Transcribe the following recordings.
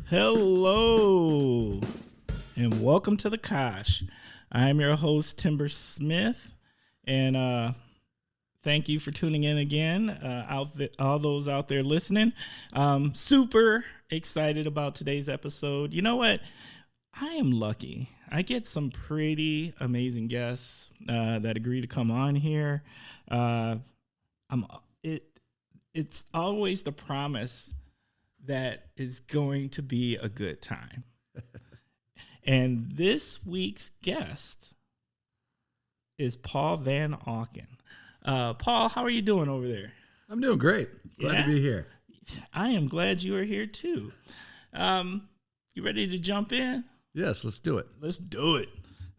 Hello, and welcome to the Kosh. I'm your host, Timber Smith, and thank you for tuning in again, all those out there listening. Super excited about today's episode. You know what? I am lucky. I get some pretty amazing guests that agree to come on here. It's always the promise that is going to be a good time. And this week's guest is Paul Van Auken. Paul, how are you doing over there? I'm doing great. Glad to be here. I am glad you are here too. You ready to jump in? Yes, let's do it. Let's do it.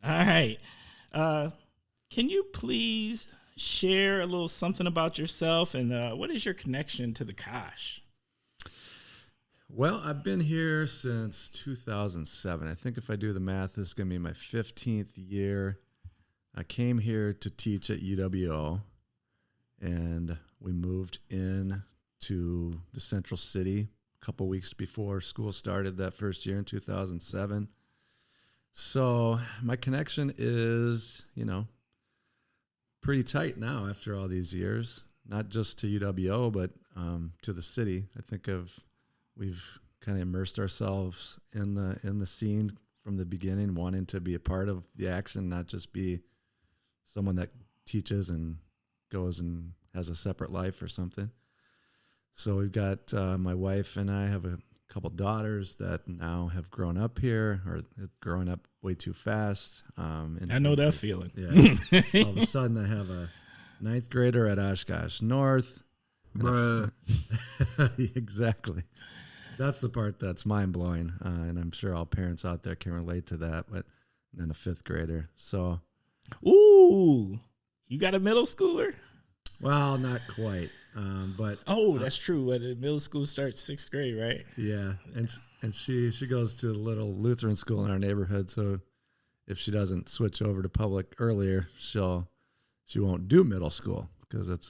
All right. Can you please share a little something about yourself and what is your connection to the Kosh? Well, I've been here since 2007. I think if I do the math, this is going to be my 15th year. I came here to teach at UWO, and we moved in to the Central City a couple weeks before school started that first year in 2007. So my connection is, pretty tight now after all these years, not just to UWO, but to the city. I think we've kind of immersed ourselves in the scene from the beginning, wanting to be a part of the action, not just be someone that teaches and goes and has a separate life or something. So we've got my wife and I have a couple daughters that now have grown up here, or growing up way too fast. I know that feeling. Yeah. All of a sudden I have a 9th grader at Oshkosh North. Bruh. Exactly. That's the part that's mind-blowing, and I'm sure all parents out there can relate to that, but then a 5th grader. So, ooh, you got a middle schooler? Well, not quite, but... Oh, that's true. Middle school starts 6th grade, right? Yeah, and she goes to a little Lutheran school in our neighborhood, so if she doesn't switch over to public earlier, she won't do middle school, because it's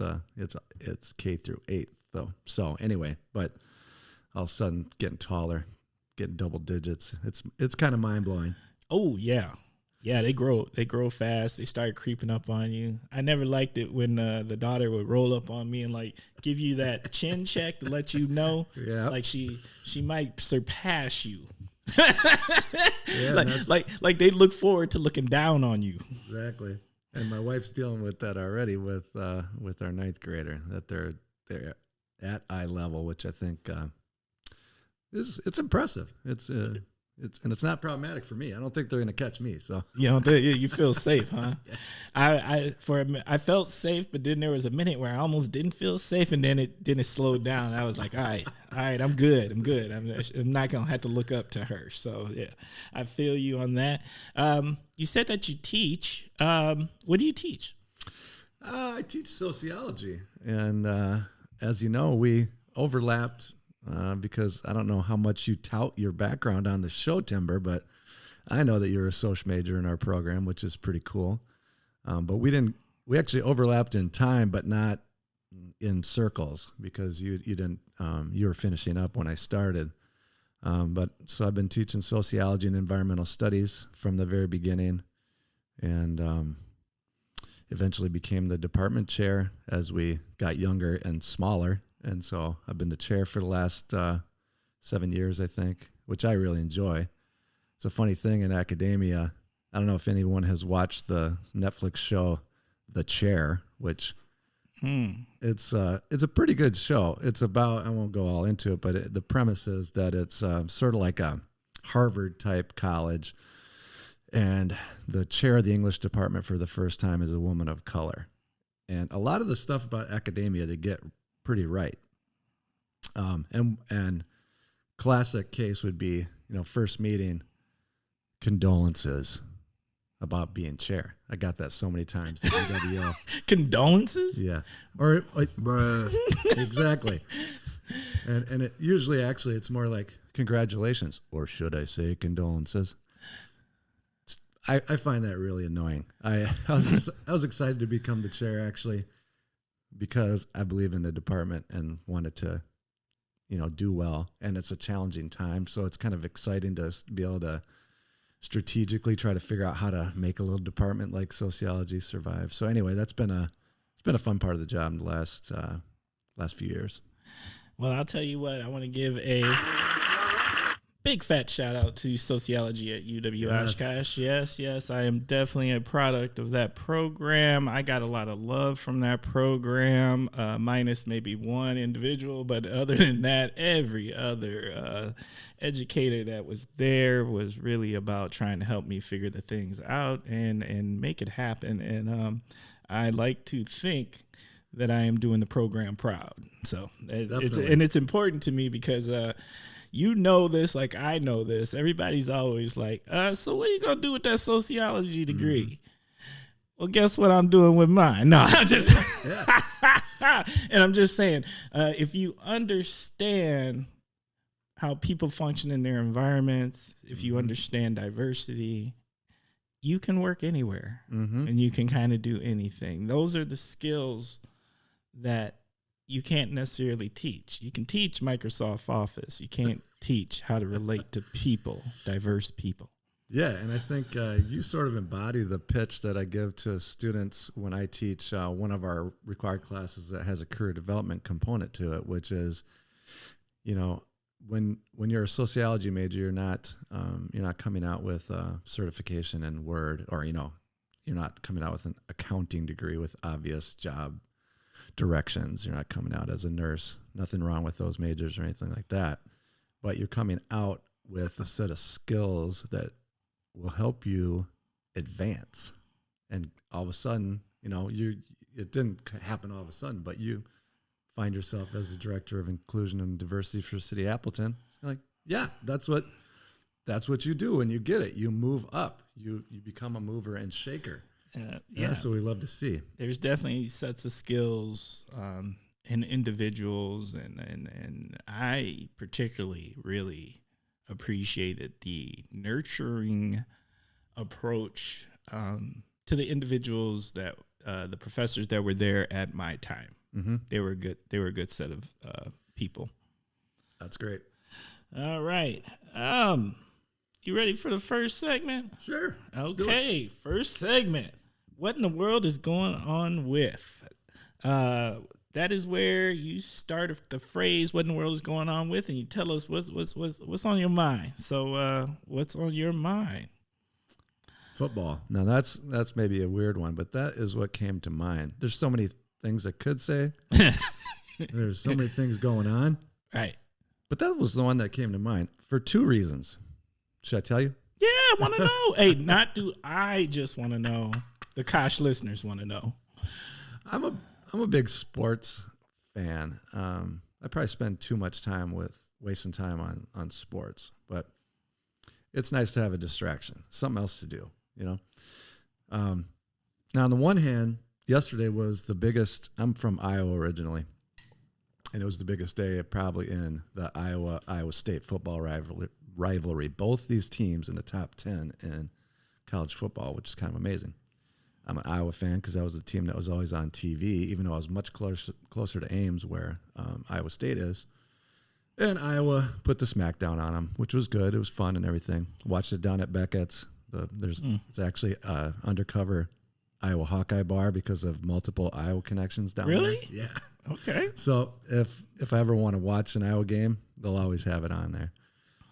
K through 8th, though. So, anyway, but... all of a sudden getting taller, getting double digits. It's kind of mind blowing. Oh yeah. Yeah, they grow fast. They start creeping up on you. I never liked it when the daughter would roll up on me and like give you that chin check to let you know, like she might surpass you. Yeah, like they look forward to looking down on you. Exactly. And my wife's dealing with that already with our 9th grader, that they're at eye level, which I think it's impressive. It's not problematic for me. I don't think they're going to catch me. So you feel safe, huh? Yeah. I felt safe, but then there was a minute where I almost didn't feel safe, and then it slowed down. I was like, all right, I'm good. I'm not going to have to look up to her. So yeah, I feel you on that. You said that you teach. What do you teach? I teach sociology, and as you know, we overlapped. Because I don't know how much you tout your background on the show, Timber, but I know that you're a social major in our program, which is pretty cool. But we actually overlapped in time, but not in circles, because you didn't, you were finishing up when I started. But so I've been teaching sociology and environmental studies from the very beginning, and eventually became the department chair as we got younger and smaller. And so I've been the chair for the last 7 years, I think, which I really enjoy. It's a funny thing in academia. I don't know if anyone has watched the Netflix show The Chair, which it's a pretty good show. It's about, I won't go all into it, but the premise is that it's sort of like a Harvard-type college, and the chair of the English department for the first time is a woman of color. And a lot of the stuff about academia they get pretty right. And classic case would be, first meeting, condolences about being chair. I got that so many times at UWO. Condolences? Yeah. Or like, bruh. Exactly. And it usually actually it's more like congratulations, or should I say condolences? I find that really annoying. I was excited to become the chair actually, because I believe in the department and wanted to do well, and it's a challenging time. So it's kind of exciting to be able to strategically try to figure out how to make a little department like sociology survive. So anyway, it's been a fun part of the job in the last few years. Well, I'll tell you what, I want to give a big fat shout out to sociology at UW Oshkosh. Yes, I am definitely a product of that program. I got a lot of love from that program, minus maybe one individual, but other than that, every other educator that was there was really about trying to help me figure the things out and make it happen. And I like to think that I am doing the program proud. So it's important to me because this like I know this. Everybody's always like, so what are you gonna do with that sociology degree? Mm-hmm. Well, guess what I'm doing with mine? No, I'm just and I'm just saying, if you understand how people function in their environments, if you understand diversity, you can work anywhere and you can kind of do anything. Those are the skills that you can't necessarily teach. You can teach Microsoft Office. You can't teach how to relate to people, diverse people. Yeah, and I think you sort of embody the pitch that I give to students when I teach one of our required classes that has a career development component to it, which is, when you're a sociology major, you're not coming out with a certification in Word, or you're not coming out with an accounting degree with obvious job directions. You're not coming out as a nurse. Nothing wrong with those majors or anything like that. But you're coming out with a set of skills that will help you advance. And all of a sudden, it didn't happen all of a sudden, but you find yourself as the director of inclusion and diversity for City Appleton. It's like, yeah, that's what you do when you get it. You move up. You become a mover and shaker. That's what we love to see. There's definitely sets of skills in individuals, and I particularly really appreciated the nurturing approach to the individuals that the professors that were there at my time. Mm-hmm. They were good. They were a good set of people. That's great. All right. You ready for the first segment? Sure. Okay. First segment. What in the world is going on with? That is where you start the phrase "What in the world is going on with," and you tell us what's on your mind. So, what's on your mind? Football. Now that's maybe a weird one, but that is what came to mind. There's so many things I could say. There's so many things going on. Right. But that was the one that came to mind for two reasons. Should I tell you? Yeah, I want to know. Hey, not do I just want to know. The Kosh listeners want to know. I'm a big sports fan. I probably spend too much time wasting time on sports, but it's nice to have a distraction, something else to do, Now, on the one hand, yesterday was the biggest. I'm from Iowa originally, and it was the biggest day probably in the Iowa State football rivalry. Both these teams in the top 10 in college football, which is kind of amazing. I'm an Iowa fan because that was the team that was always on TV, even though I was much closer to Ames, where Iowa State is. And Iowa put the smackdown on them, which was good. It was fun and everything. Watched it down at Beckett's. It's actually undercover Iowa Hawkeye bar because of multiple Iowa connections down there. Really? Yeah. Okay. So if I ever want to watch an Iowa game, they'll always have it on there.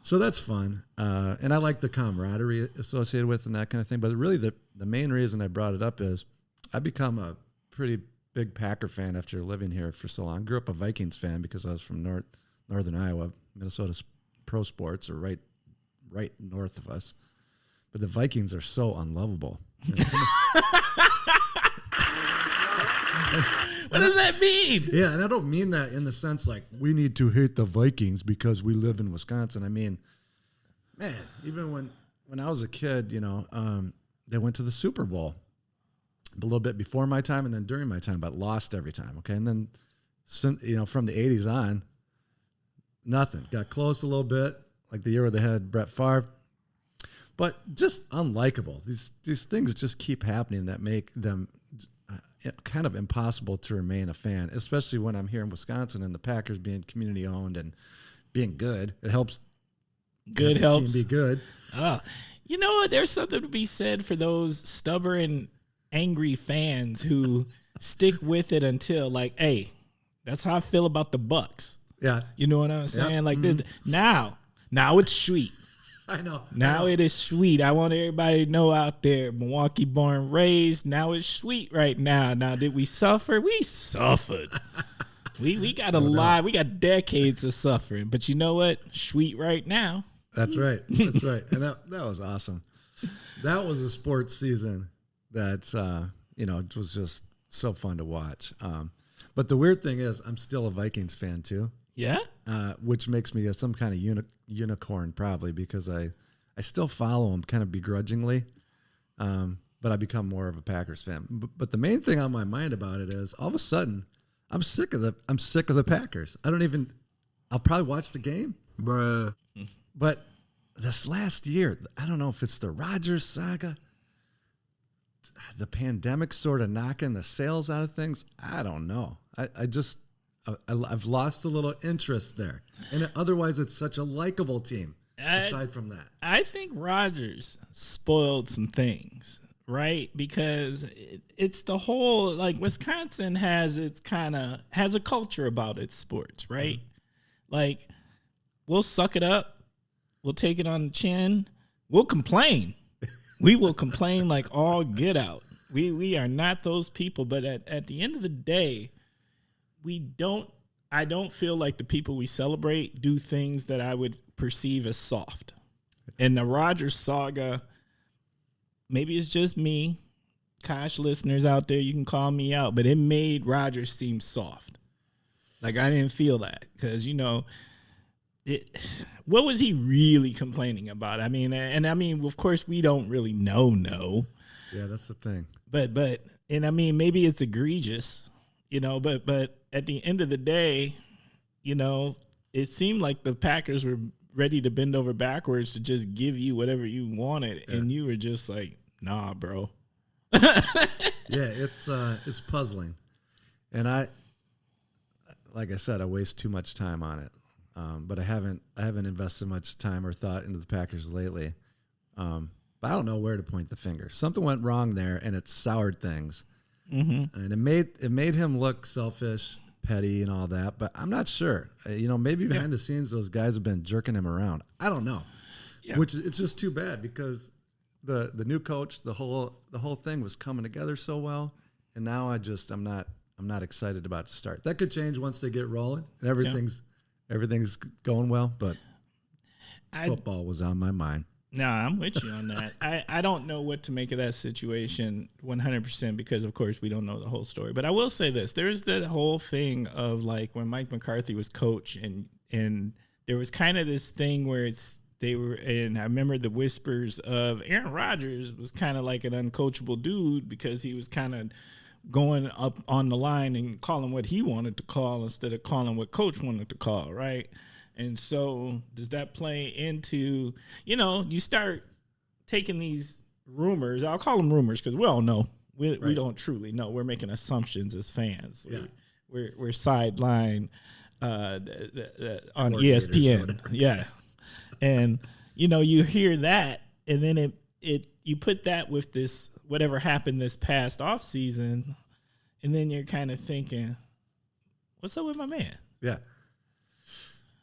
So that's fun. And I like the camaraderie associated with and that kind of thing. But really the main reason I brought it up is I've become a pretty big Packer fan after living here for so long. I grew up a Vikings fan because I was from northern Iowa. Minnesota's pro sports are right north of us. But the Vikings are so unlovable. What does that mean? Yeah, and I don't mean that in the sense like we need to hate the Vikings because we live in Wisconsin. I mean, man, even when I was a kid, they went to the Super Bowl a little bit before my time and then during my time, but lost every time. Okay, and then from the '80s on, nothing. Got close a little bit, like the year where they had Brett Favre, but just unlikable. These things just keep happening that make them kind of impossible to remain a fan, especially when I'm here in Wisconsin and the Packers being community owned and being good. It helps. Good helps. Team be good. You know what? There's something to be said for those stubborn, angry fans who stick with it until like, hey, that's how I feel about the Bucks. Yeah. You know what I'm saying? Yep. Like now it's sweet. I know. Now it is sweet. I want everybody to know out there, Milwaukee born raised. Now it's sweet right now. Now, did we suffer? We suffered. we got a lot. We got decades of suffering. But you know what? Sweet right now. That's right. That's right. And that was awesome. That was a sports season that, it was just so fun to watch. But the weird thing is I'm still a Vikings fan too. Yeah. Which makes me some kind of unicorn probably because I still follow them kind of begrudgingly. But I become more of a Packers fan. But the main thing on my mind about it is all of a sudden I'm sick of the Packers. I'll probably watch the game. Bruh. But this last year, I don't know if it's the Rodgers saga, the pandemic sort of knocking the sales out of things. I don't know. I've lost a little interest there. And otherwise, it's such a likable team, aside from that. I think Rodgers spoiled some things, right? Because it's the whole, like, Wisconsin has a culture about its sports, right? Mm-hmm. Like, we'll suck it up. We'll take it on the chin. We'll complain. We will complain like all get out. We are not those people. But at the end of the day, I don't feel like the people we celebrate do things that I would perceive as soft. And the Rodgers saga, maybe it's just me. Kosh listeners out there, you can call me out. But it made Rodgers seem soft. Like, I didn't feel that because, what was he really complaining about? I mean, of course, we don't really know. Yeah, that's the thing. But maybe it's egregious, but at the end of the day, it seemed like the Packers were ready to bend over backwards to just give you whatever you wanted. Yeah. And you were just like, nah, bro. Yeah, it's puzzling. And like I said, I waste too much time on it. But I haven't invested much time or thought into the Packers lately. But I don't know where to point the finger. Something went wrong there, and it soured things. Mm-hmm. And it made him look selfish, petty, and all that. But I'm not sure. Maybe behind the scenes, those guys have been jerking him around. I don't know. Yeah. Which it's just too bad because the new coach, the whole thing was coming together so well, and now I'm not excited about the start. That could change once they get rolling and everything's going well, but football was on my mind. No, I'm with you on that. I don't know what to make of that situation 100% because, of course, we don't know the whole story. But I will say this. There's that whole thing of, like, when Mike McCarthy was coach and there was kind of this thing where and I remember the whispers of Aaron Rodgers was kind of like an uncoachable dude because he was kind of going up on the line and calling what he wanted to call instead of calling what coach wanted to call, right? And so does that play into, you start taking these rumors. I'll call them rumors because we all know. We don't truly know. We're making assumptions as fans. Yeah. We're sideline on ESPN. Yeah. And, you hear that, and then you put that with this, whatever happened this past off season, and then you're kind of thinking, what's up with my man? Yeah.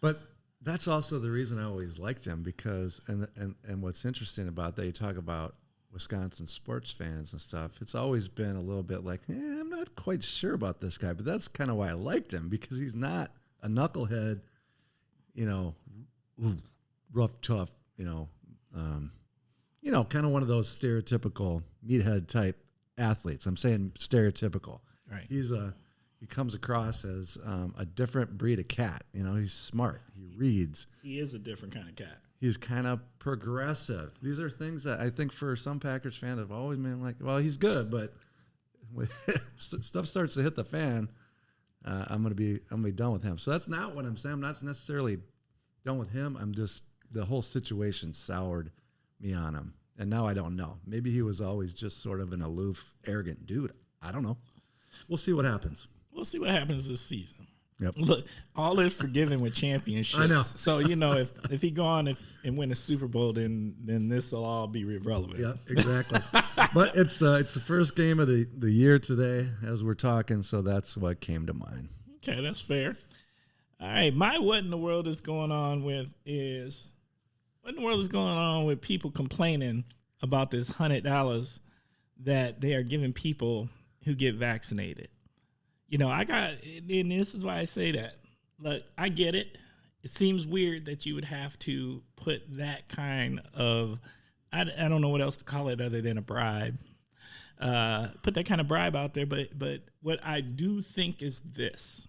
But that's also the reason I always liked him because, and what's interesting about that, you talk about Wisconsin sports fans and stuff, it's always been a little bit like, I'm not quite sure about this guy, but that's kind of why I liked him because he's not a knucklehead, rough, tough, kind of one of those stereotypical meathead type athletes. I'm saying stereotypical. Right. He comes across as a different breed of cat. He's smart. He reads. He is a different kind of cat. He's kind of progressive. These are things that I think for some Packers fans have always been like, well, he's good, but when stuff starts to hit the fan, I'm gonna be done with him. So that's not what I'm saying. I'm not necessarily done with him. I'm just the whole situation soured me on him, and now I don't know. Maybe he was always just sort of an aloof, arrogant dude. I don't know. We'll see what happens. We'll see what happens this season. Yep. Look, all is forgiven with championships. I know. So, if he go on and win a Super Bowl, then this will all be irrelevant. Yeah, exactly. But it's the first game of the year today as we're talking, so that's what came to mind. Okay, that's fair. All right, what in the world is going on with people complaining about this $100 that they are giving people who get vaccinated? And this is why I say that. Look, I get it. It seems weird that you would have to put that kind of, I don't know what else to call it other than a bribe. Put that kind of bribe out there. But what I do think is this.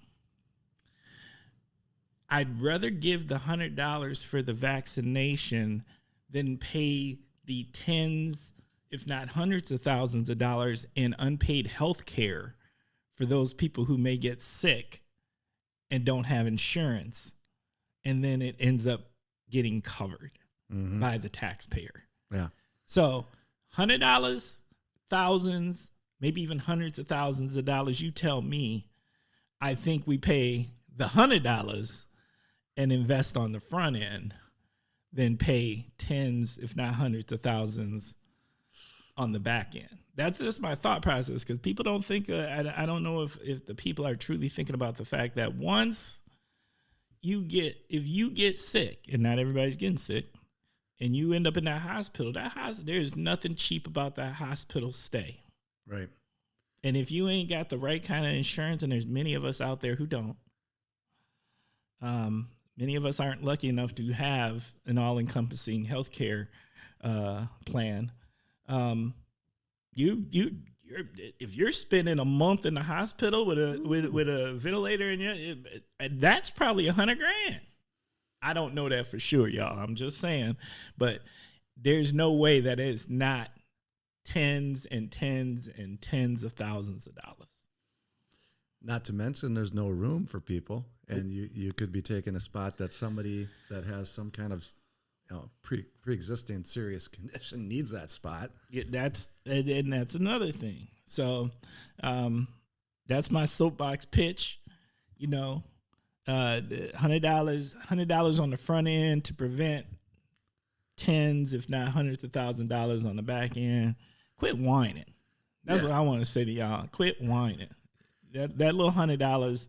I'd rather give the $100 for the vaccination than pay the tens, if not hundreds of thousands of dollars in unpaid health care for those people who may get sick and don't have insurance, and then it ends up getting covered by the taxpayer. Yeah. So $100, thousands, maybe even hundreds of thousands of dollars. You tell me. I think we pay the $100 and invest on the front end, then pay tens, if not hundreds of thousands on the back end. That's just my thought process, because people don't think, I don't know if the people are truly thinking about the fact that if you get sick, and not everybody's getting sick, and you end up in that hospital, there's nothing cheap about that hospital stay. Right. And if you ain't got the right kind of insurance, and there's many of us out there who don't, many of us aren't lucky enough to have an all-encompassing healthcare plan. If you're spending a month in the hospital with a ventilator in you, that's probably $100,000. I don't know that for sure, y'all. I'm just saying, but there's no way that it's not tens and tens and tens of thousands of dollars. Not to mention, there's no room for people, and you could be taking a spot that somebody that has some kind of pre-existing serious condition needs that spot. Yeah, that's another thing. So that's my soapbox pitch. $100 on the front end to prevent tens, if not hundreds of $1,000s on the back end. Quit whining. That's what I want to say to y'all. Quit whining. That little $100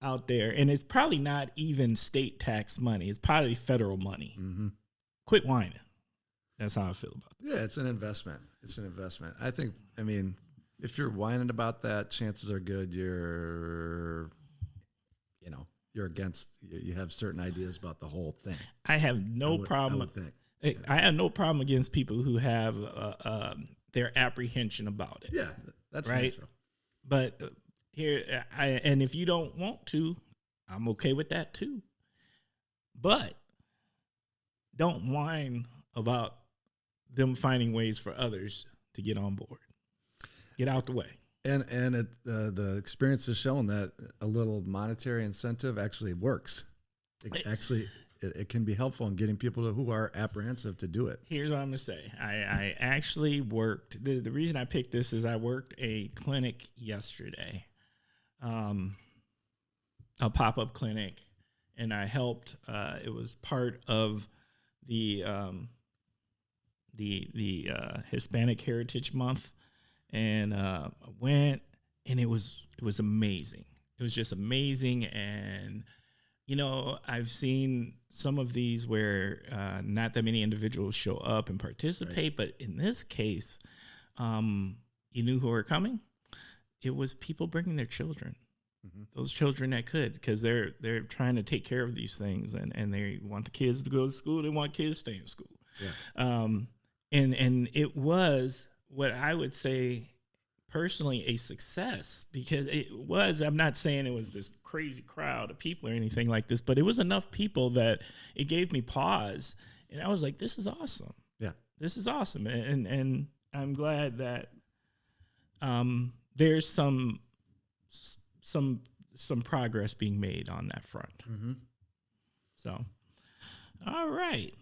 out there, and it's probably not even state tax money. It's probably federal money. Mm-hmm. Quit whining. That's how I feel about it. Yeah, it's an investment. I mean, if you're whining about that, chances are good you're against. You have certain ideas about the whole thing. I have no problem. I have no problem against people who have their apprehension about it. Yeah, that's right. Natural. But and if you don't want to, I'm okay with that too. But don't whine about them finding ways for others to get on board. Get out the way. And the experience has shown that a little monetary incentive actually works. It can be helpful in getting people who are apprehensive to do it. Here's what I'm going to say. I actually worked. The reason I picked this is I worked a clinic yesterday, a pop-up clinic, and I helped. It was part of the Hispanic Heritage Month, and I went, and it was amazing. It was just amazing, and I've seen some of these where not that many individuals show up and participate, right. But in this case, you knew who were coming. It was people bringing their children, those children that could, because they're trying to take care of these things, and they want the kids to go to school. They want kids to stay in school. Yeah. And it was what I would say personally a success, because I'm not saying it was this crazy crowd of people or anything like this, but it was enough people that it gave me pause, and I was like, this is awesome. Yeah, this is awesome. And I'm glad that there's some progress being made on that front. Mm-hmm. So, all right.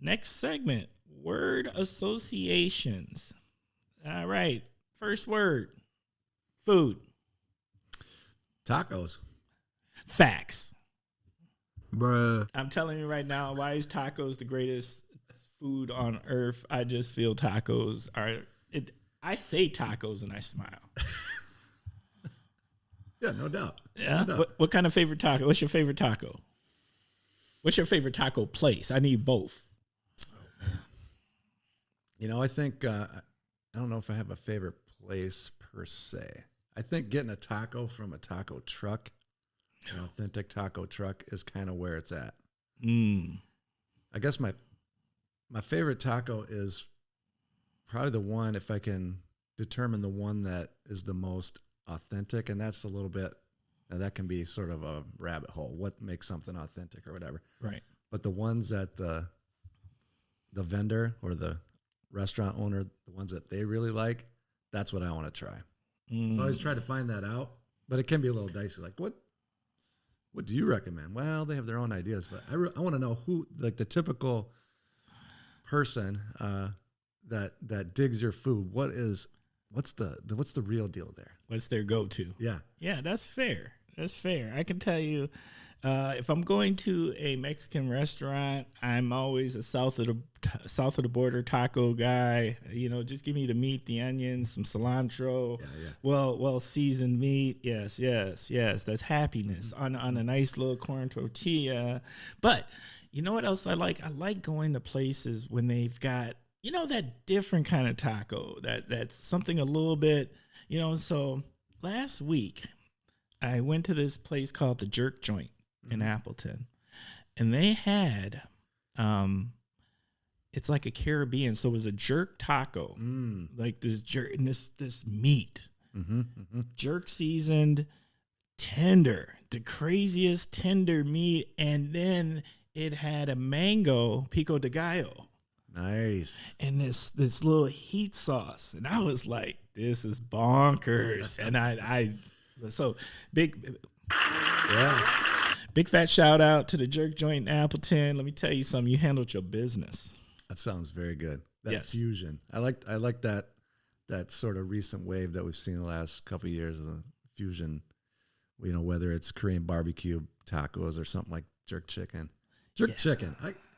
Next segment, word associations. All right. First word Food. Tacos. Facts. Bruh. I'm telling you right now, why is tacos the greatest food on earth? I just feel tacos are it. I say tacos and I smile. Yeah, no doubt. Yeah. No doubt. What kind of favorite taco? What's your favorite taco? What's your favorite taco place? I need both. You know, I think I don't know if I have a favorite place per se. I think getting a taco from a taco truck, an authentic taco truck, is kind of where it's at. I guess my favorite taco is probably the one, if I can determine the one that is the most authentic, and that's a little bit, that can be sort of a rabbit hole. What makes something authentic or whatever. Right. But the ones that the vendor or the restaurant owner, the ones that they really like, that's what I want to try. So I always try to find that out, but it can be a little dicey. Like, what do you recommend? Well, they have their own ideas, but I want to know who, like the typical person that digs your food. What's the real deal there? What's their go-to? Yeah. Yeah, that's fair. That's fair. I can tell you, if I'm going to a Mexican restaurant, I'm always a south of the border taco guy. You know, just give me the meat, the onions, some cilantro, well seasoned meat. Yes. That's happiness on a nice little corn tortilla. But you know what else I like? I like going to places when they've got, you know, that different kind of taco. That's something a little bit, you know. So last week, I went to this place called the Jerk Joint in Appleton, and they had, it's like a Caribbean, so it was a jerk taco, like this jerk and this meat, jerk seasoned, tender, the craziest tender meat, and then it had a mango pico de gallo. Nice. And this little heat sauce, and I was like, this is bonkers. And I so big. Yes. Big fat shout out to the Jerk Joint in Appleton. Let me tell you something. You handled your business. That sounds very good. That Yes. fusion. I like that sort of recent wave that we've seen the last couple of years of the fusion. You know, whether it's Korean barbecue tacos or something like jerk chicken. Jerk chicken.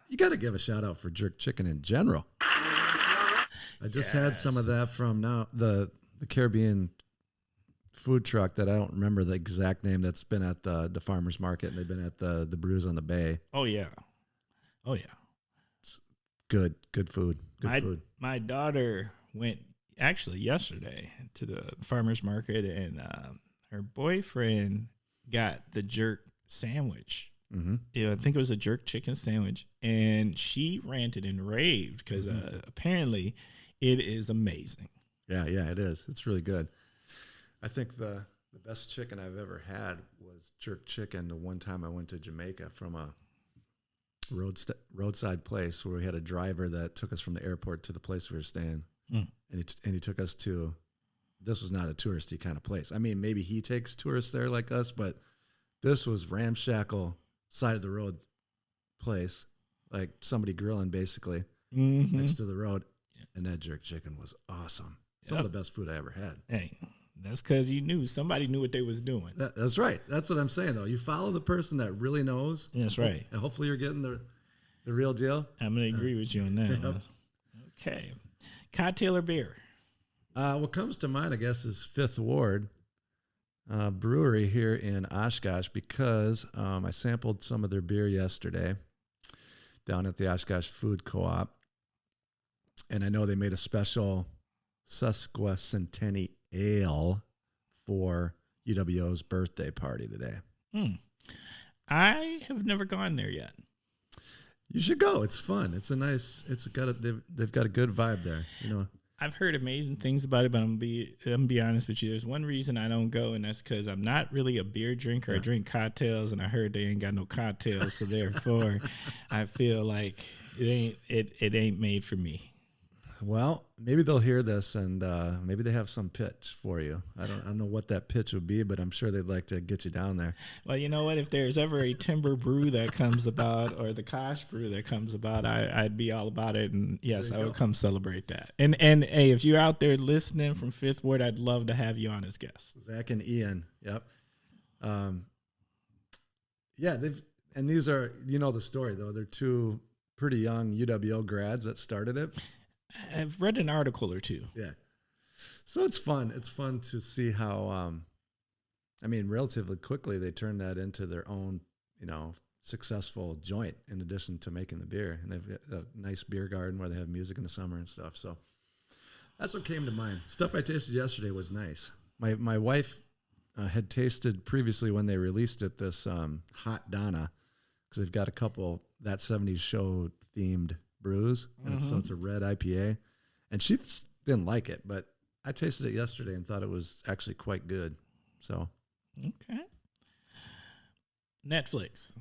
You got to give a shout out for jerk chicken in general. I just had some of that from now the Caribbean food truck that I don't remember the exact name, that's been at the farmer's market, and they've been at the Brews on the Bay. Oh yeah. It's good food. Good food. My daughter went actually yesterday to the farmer's market, and her boyfriend got the jerk sandwich. Yeah, I think it was a jerk chicken sandwich, and she ranted and raved because apparently it is amazing. Yeah, it is. It's really good. I think the best chicken I've ever had was jerk chicken the one time I went to Jamaica from a roadside place where we had a driver that took us from the airport to the place we were staying. And he took us to, this was not a touristy kind of place. I mean, maybe he takes tourists there like us, but this was ramshackle side of the road place, like somebody grilling basically next to the road. And that jerk chicken was awesome. Some of the best food I ever had. Hey, that's because somebody knew what they was doing. That's right. That's what I'm saying, though. You follow the person that really knows. That's right. And hopefully you're getting the real deal. I'm going to agree with you on that. Yep. Okay. Cocktail or beer? What comes to mind, I guess, is Fifth Ward Brewery here in Oshkosh, because I sampled some of their beer yesterday down at the Oshkosh Food Co-op. And I know they made a special Sesquicentennial Ale for UWO's birthday party today. I have never gone there yet. You should go. It's fun. It's a nice. They've got a good vibe there. You know. I've heard amazing things about it, but I'm gonna be honest with you. There's one reason I don't go, and that's because I'm not really a beer drinker. I drink cocktails, and I heard they ain't got no cocktails, so therefore, I feel like it ain't made for me. Well, maybe they'll hear this and maybe they have some pitch for you. I don't know what that pitch would be, but I'm sure they'd like to get you down there. Well, you know what? If there's ever a timber brew that comes about or the Kosh brew that comes about, I'd be all about it. And yes, I would come celebrate that. And hey, if you're out there listening from Fifth Ward, I'd love to have you on as guests. Zach and Ian. Yep. Yeah, and these are, you know the story though. They're two pretty young UWO grads that started it. I've read an article or two. Yeah. So it's fun. It's fun to see how, relatively quickly they turned that into their own, successful joint in addition to making the beer. And they've got a nice beer garden where they have music in the summer and stuff. So that's what came to mind. Stuff I tasted yesterday was nice. My wife had tasted previously when they released it, this Hot Donna, because they've got a couple That 70s Show themed brews, and so it's a red IPA, and she didn't like it, but I tasted it yesterday and thought it was actually quite good. So, okay. Netflix.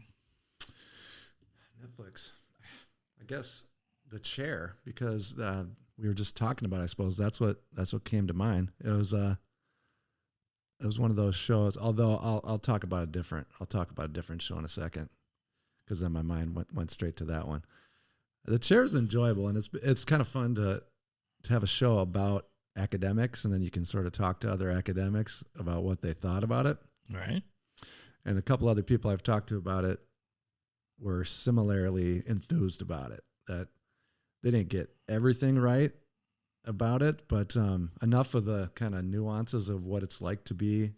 I guess The Chair, because we were just talking about it, I suppose that's what came to mind. It was one of those shows. Although I'll talk about a different show in a second, because then my mind went straight to that one. The Chair is enjoyable, and it's kind of fun to have a show about academics, and then you can sort of talk to other academics about what they thought about it. Right. And a couple other people I've talked to about it were similarly enthused about it, that they didn't get everything right about it, but enough of the kind of nuances of what it's like to be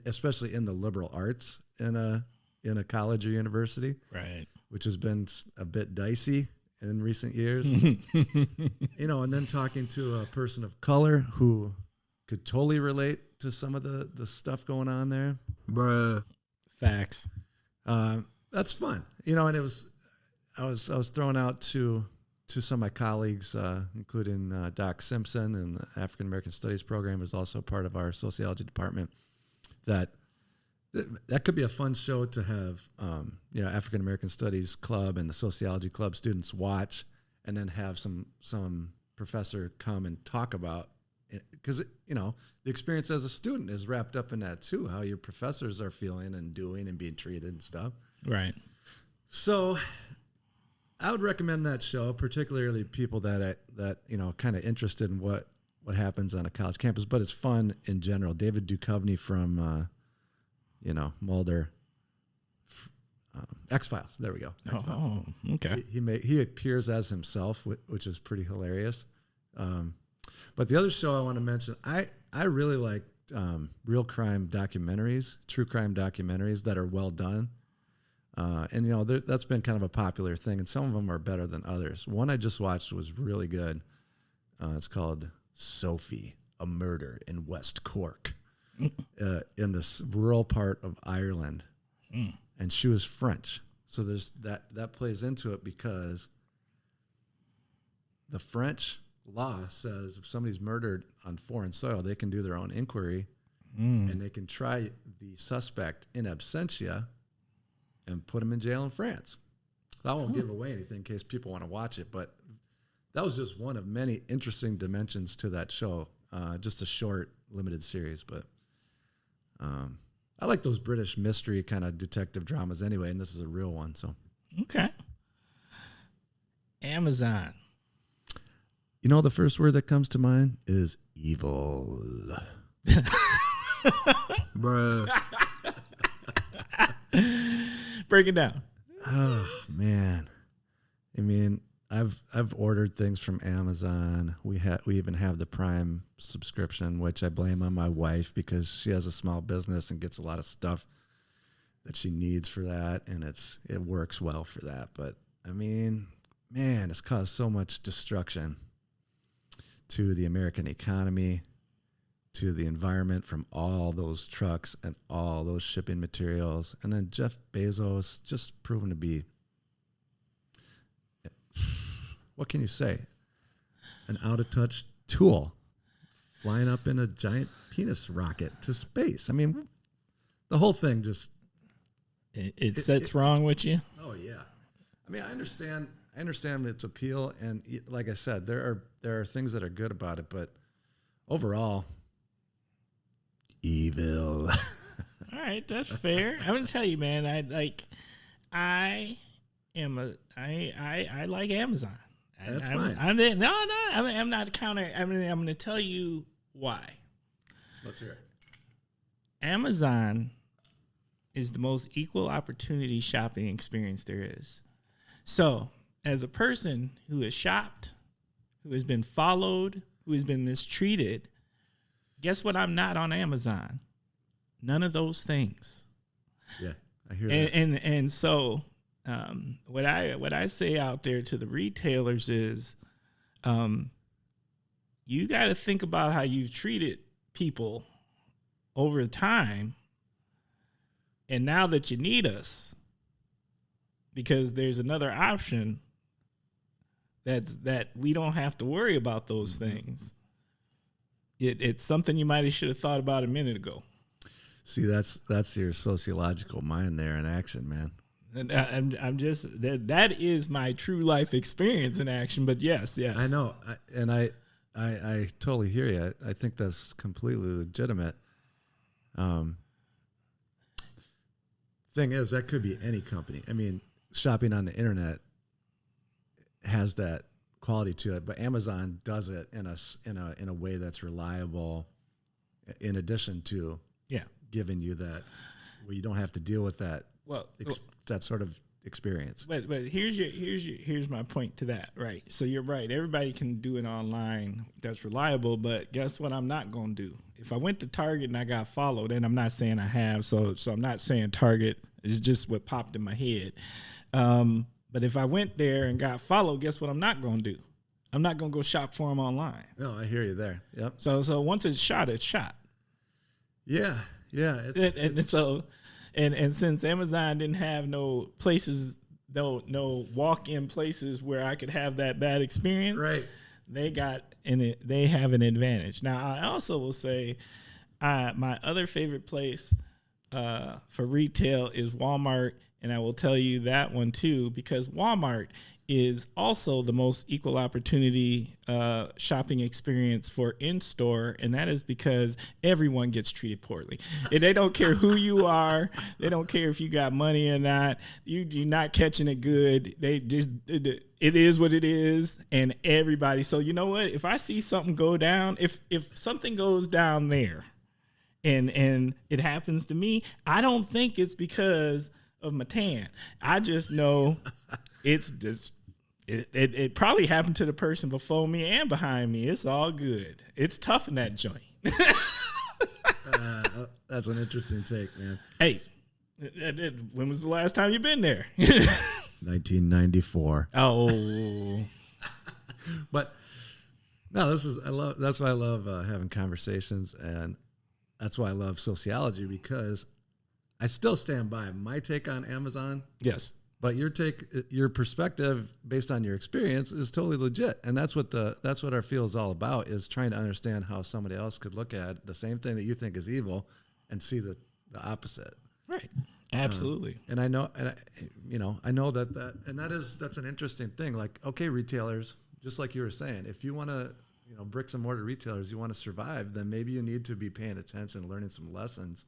especially in the liberal arts in a college or university. Right. Which has been a bit dicey in recent years. And then talking to a person of color who could totally relate to some of the stuff going on there. Bruh. Facts. That's fun. And I was thrown out to some of my colleagues, including Doc Simpson, and the African American Studies program is also part of our sociology department, that could be a fun show to have, African American Studies Club and the Sociology Club students watch, and then have some professor come and talk about it, because the experience as a student is wrapped up in that too, how your professors are feeling and doing and being treated and stuff. Right. So I would recommend that show, particularly people that kind of interested in what happens on a college campus, but it's fun in general. David Duchovny from Mulder, X-Files. There we go. X-Files. Oh, okay. He appears as himself, which is pretty hilarious. But the other show I want to mention, I really like real crime documentaries, true crime documentaries that are well done. And that's been kind of a popular thing, and some of them are better than others. One I just watched was really good. It's called Sophie, a Murder in West Cork. In this rural part of Ireland, and she was French, so there's that plays into it, because the French law says if somebody's murdered on foreign soil, they can do their own inquiry, and they can try the suspect in absentia and put him in jail in France. I won't give away anything in case people want to watch it, but that was just one of many interesting dimensions to that show. Just a short, limited series, but I like those British mystery kind of detective dramas anyway, and this is a real one. So, okay. Amazon. The first word that comes to mind is evil. Bruh. Break it down. Oh man, I've ordered things from Amazon. We even have the Prime subscription, which I blame on my wife because she has a small business and gets a lot of stuff that she needs for that, and it works well for that. But man, it's caused so much destruction to the American economy, to the environment from all those trucks and all those shipping materials, and then Jeff Bezos just proven to be, what can you say, an out-of-touch tool flying up in a giant penis rocket to space. The whole thing just... It's wrong with you? Oh, yeah. I understand I understand its appeal, and like I said, there are things that are good about it, but overall, evil. All right, that's fair. I'm gonna tell you, man. I like Amazon. That's fine. I'm not counter. I'm gonna tell you why. Let's hear it. Amazon is the most equal opportunity shopping experience there is. So, as a person who has shopped, who has been followed, who has been mistreated, guess what? I'm not on Amazon. None of those things. Yeah, I hear that. And so, what I say out there to the retailers is, you got to think about how you've treated people over time, and now that you need us, because there's another option that we don't have to worry about those things. It's something you might have should have thought about a minute ago. See, that's your sociological mind there in action, man. And I'm just that is my true life experience in action. But yes. I know, I totally hear you. I think that's completely legitimate. Thing is, that could be any company. I mean, shopping on the internet has that quality to it, but Amazon does it in a way that's reliable. In addition to giving you that, where you don't have to deal with that. That sort of experience. But here's my point to that, right? So you're right. Everybody can do it online that's reliable, but guess what I'm not going to do? If I went to Target and I got followed, and I'm not saying I have, so I'm not saying Target, is just what popped in my head. But if I went there and got followed, guess what I'm not going to do? I'm not going to go shop for them online. No, I hear you there. Yep. So once it's shot, it's shot. Yeah. And since Amazon didn't have no places, no walk-in places where I could have that bad experience, right? They have an advantage. Now, I also will say, my other favorite place for retail is Walmart, and I will tell you that one too, because Walmart is also the most equal opportunity shopping experience for in-store, and that is because everyone gets treated poorly. And they don't care who you are. They don't care if you got money or not. You're not catching it good. They just, it is what it is, and everybody. So you know what? If I see something go down, if something goes down there, and it happens to me, I don't think it's because of my tan. I just know it's just it probably happened to the person before me and behind me. It's all good. It's tough in that joint. That's an interesting take, man. Hey, when was the last time you been there? 1994. Oh, but no, that's why I love having conversations, and that's why I love sociology, because I still stand by my take on Amazon. Yes. But your perspective based on your experience is totally legit, and that's what our field is all about, is trying to understand how somebody else could look at the same thing that you think is evil and see the opposite. Right. Absolutely. And I know, and I know that's an interesting thing. Like, okay, retailers, just like you were saying, if you want to, bricks and mortar retailers, you want to survive, then maybe you need to be paying attention, learning some lessons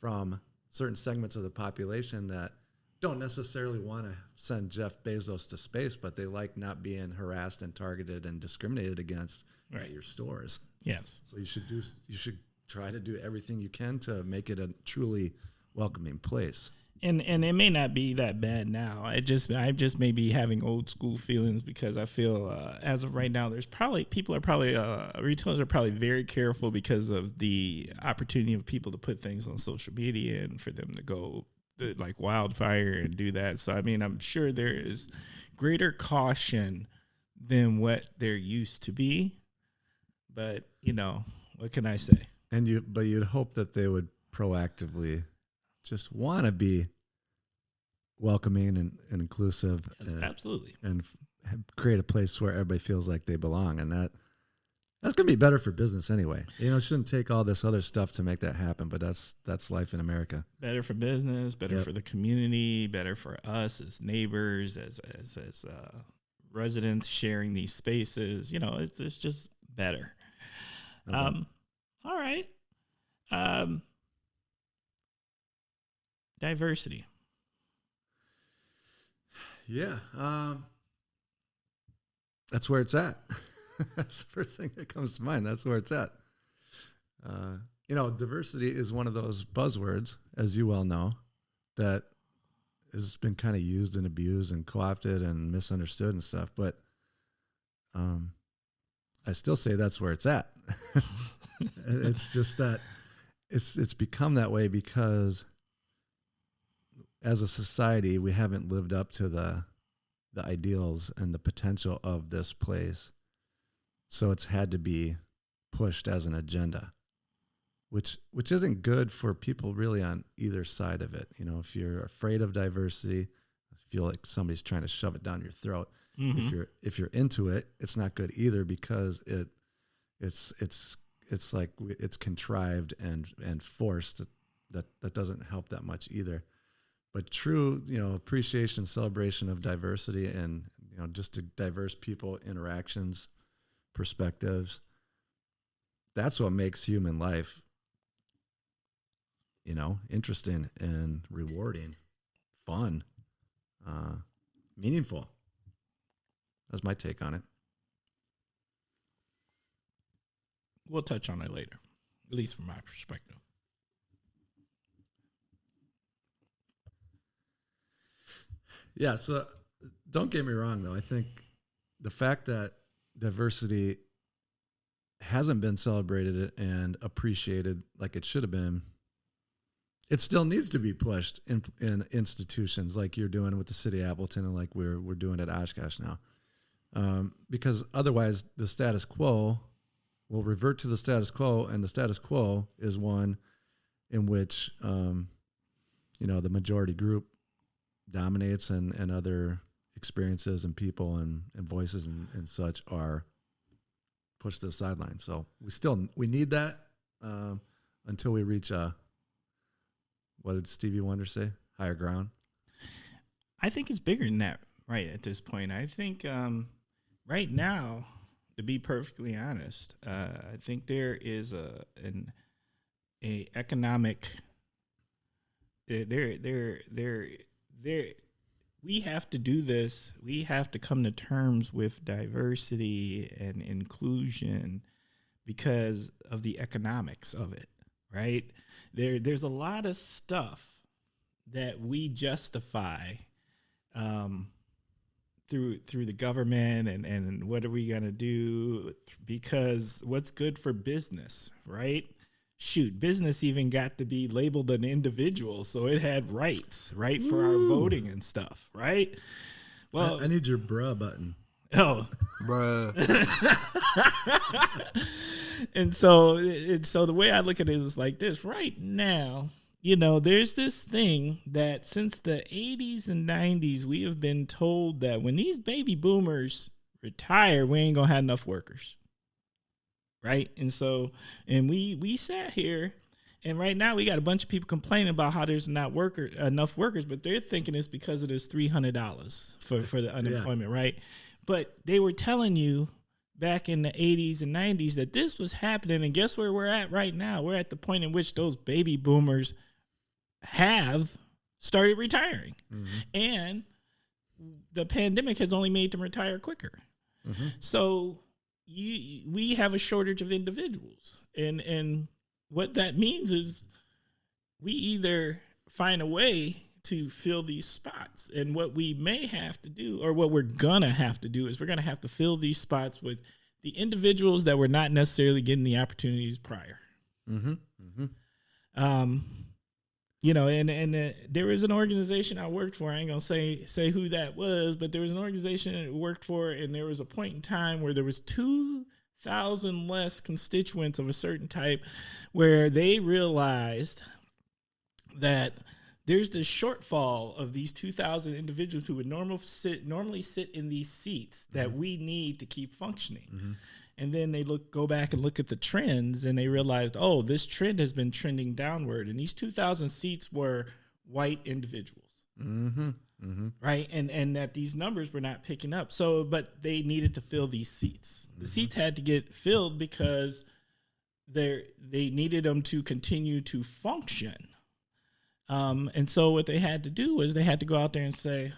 from certain segments of the population that don't necessarily want to send Jeff Bezos to space, but they like not being harassed and targeted and discriminated against at your stores. Yes. So you should try to do everything you can to make it a truly welcoming place. And it may not be that bad now. I just may be having old school feelings, because I feel as of right now, retailers are probably very careful because of the opportunity of people to put things on social media and for them to go like wildfire and do that. So, I mean, I'm sure there is greater caution than what there used to be. But, what can I say? But you'd hope that they would proactively just want to be welcoming and inclusive. Yes, absolutely. And create a place where everybody feels like they belong. And That's going to be better for business anyway. It shouldn't take all this other stuff to make that happen, but that's life in America. Better for business, better for the community, better for us as neighbors, as residents sharing these spaces. It's just better. Okay. All right. Diversity. Yeah. That's where it's at. That's the first thing that comes to mind. That's where it's at. Diversity is one of those buzzwords, as you well know, that has been kind of used and abused and co-opted and misunderstood and stuff. But I still say that's where it's at. It's just that it's become that way because as a society, we haven't lived up to the ideals and the potential of this place. So it's had to be pushed as an agenda, which isn't good for people really on either side of it. If you're afraid of diversity, feel like somebody's trying to shove it down your throat. Mm-hmm. If you're into it, it's not good either because it's like it's contrived and forced. That doesn't help that much either. But true, appreciation, celebration of diversity and just to diverse people, interactions, perspectives. That's what makes human life, interesting and rewarding, fun, meaningful. That's my take on it. We'll touch on it later, at least from my perspective. Yeah, so don't get me wrong, though. I think the fact that diversity hasn't been celebrated and appreciated like it should have been, it still needs to be pushed in institutions like you're doing with the city of Appleton and like we're doing at Oshkosh now. Because otherwise the status quo will revert to the status quo, and the status quo is one in which, the majority group dominates and other experiences and people and voices and such are pushed to the sideline. So we need that until we reach what did Stevie Wonder say? Higher ground. I think it's bigger than that right at this point. I think right now, to be perfectly honest, I think there is an economic we have to do this. We have to come to terms with diversity and inclusion because of the economics of it, right? There's a lot of stuff that we justify through the government and what are we going to do because what's good for business, right? Shoot, business even got to be labeled an individual, so it had rights, right, for our voting and stuff, right? Well, I need your bruh button. Oh, Bruh. and so the way I look at it is like this. Right now, there's this thing that since the 80s and 90s, we have been told that when these baby boomers retire, we ain't gonna have enough workers. Right. And so we sat here and right now we got a bunch of people complaining about how there's not enough workers, but they're thinking it's because of this $300 for the unemployment. Yeah. Right. But they were telling you back in the 80s and 90s that this was happening. And guess where we're at right now? We're at the point in which those baby boomers have started retiring. Mm-hmm. And the pandemic has only made them retire quicker. Mm-hmm. So we have a shortage of individuals. And what that means is we either find a way to fill these spots. And what we may have to do, or what we're going to have to do, is we're going to have to fill these spots with the individuals that were not necessarily getting the opportunities prior. Mm-hmm. Mm-hmm. And there was an organization I worked for. I ain't gonna say who that was, but there was an organization I worked for, and there was a point in time where there was 2,000 less constituents of a certain type, where they realized that there's this shortfall of these 2,000 individuals who would normally sit in these seats that we need to keep functioning. Mm-hmm. And then they go back and look at the trends, and they realized, oh, this trend has been trending downward. And these 2,000 seats were white individuals. Mm-hmm. Mm-hmm. Right. And that these numbers were not picking up. So, but they needed to fill these seats. The seats had to get filled because they needed them to continue to function. And so what they had to do was they had to go out there and say,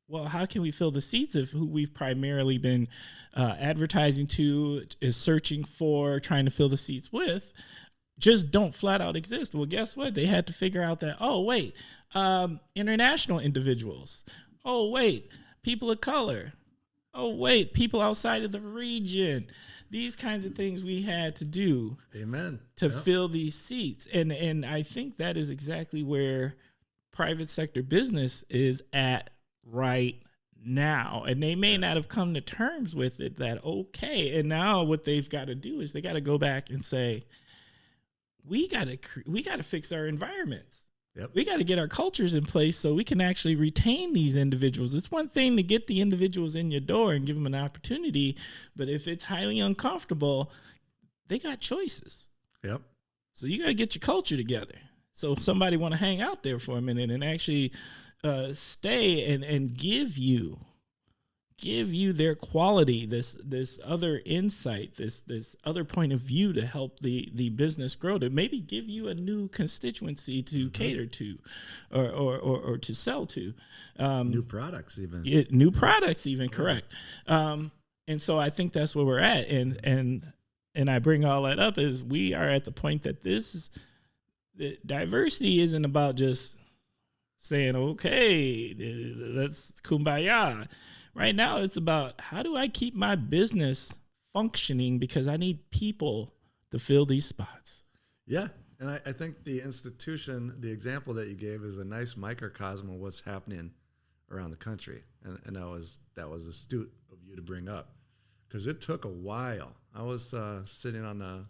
well, how can we fill the seats if who we've primarily been advertising to, is searching for, trying to fill the seats with, just don't flat out exist? Well, guess what? They had to figure out that, oh, wait, international individuals. Oh, wait, people of color. Oh, wait, people outside of the region. These kinds of things we had to do. Amen. To fill these seats. And I think that is exactly where private sector business is at right now. And they may not have come to terms with it that, okay. And now what they've got to do is they got to go back and say, we got to fix our environments. Yep. We got to get our cultures in place so we can actually retain these individuals. It's one thing to get the individuals in your door and give them an opportunity, but if it's highly uncomfortable, they got choices. Yep. So you got to get your culture together. So if somebody want to hang out there for a minute and actually stay and give you their quality, this other insight, this other point of view to help the business grow, to maybe give you a new constituency to cater to or to sell to. New products even. Correct. And so I think that's where we're at. And I bring all that up is we are at the point that diversity isn't about just saying, okay, let's kumbaya. Right now, it's about how do I keep my business functioning because I need people to fill these spots. Yeah, and I think the institution, the example that you gave is a nice microcosm of what's happening around the country. And that was astute of you to bring up because it took a while. I was sitting on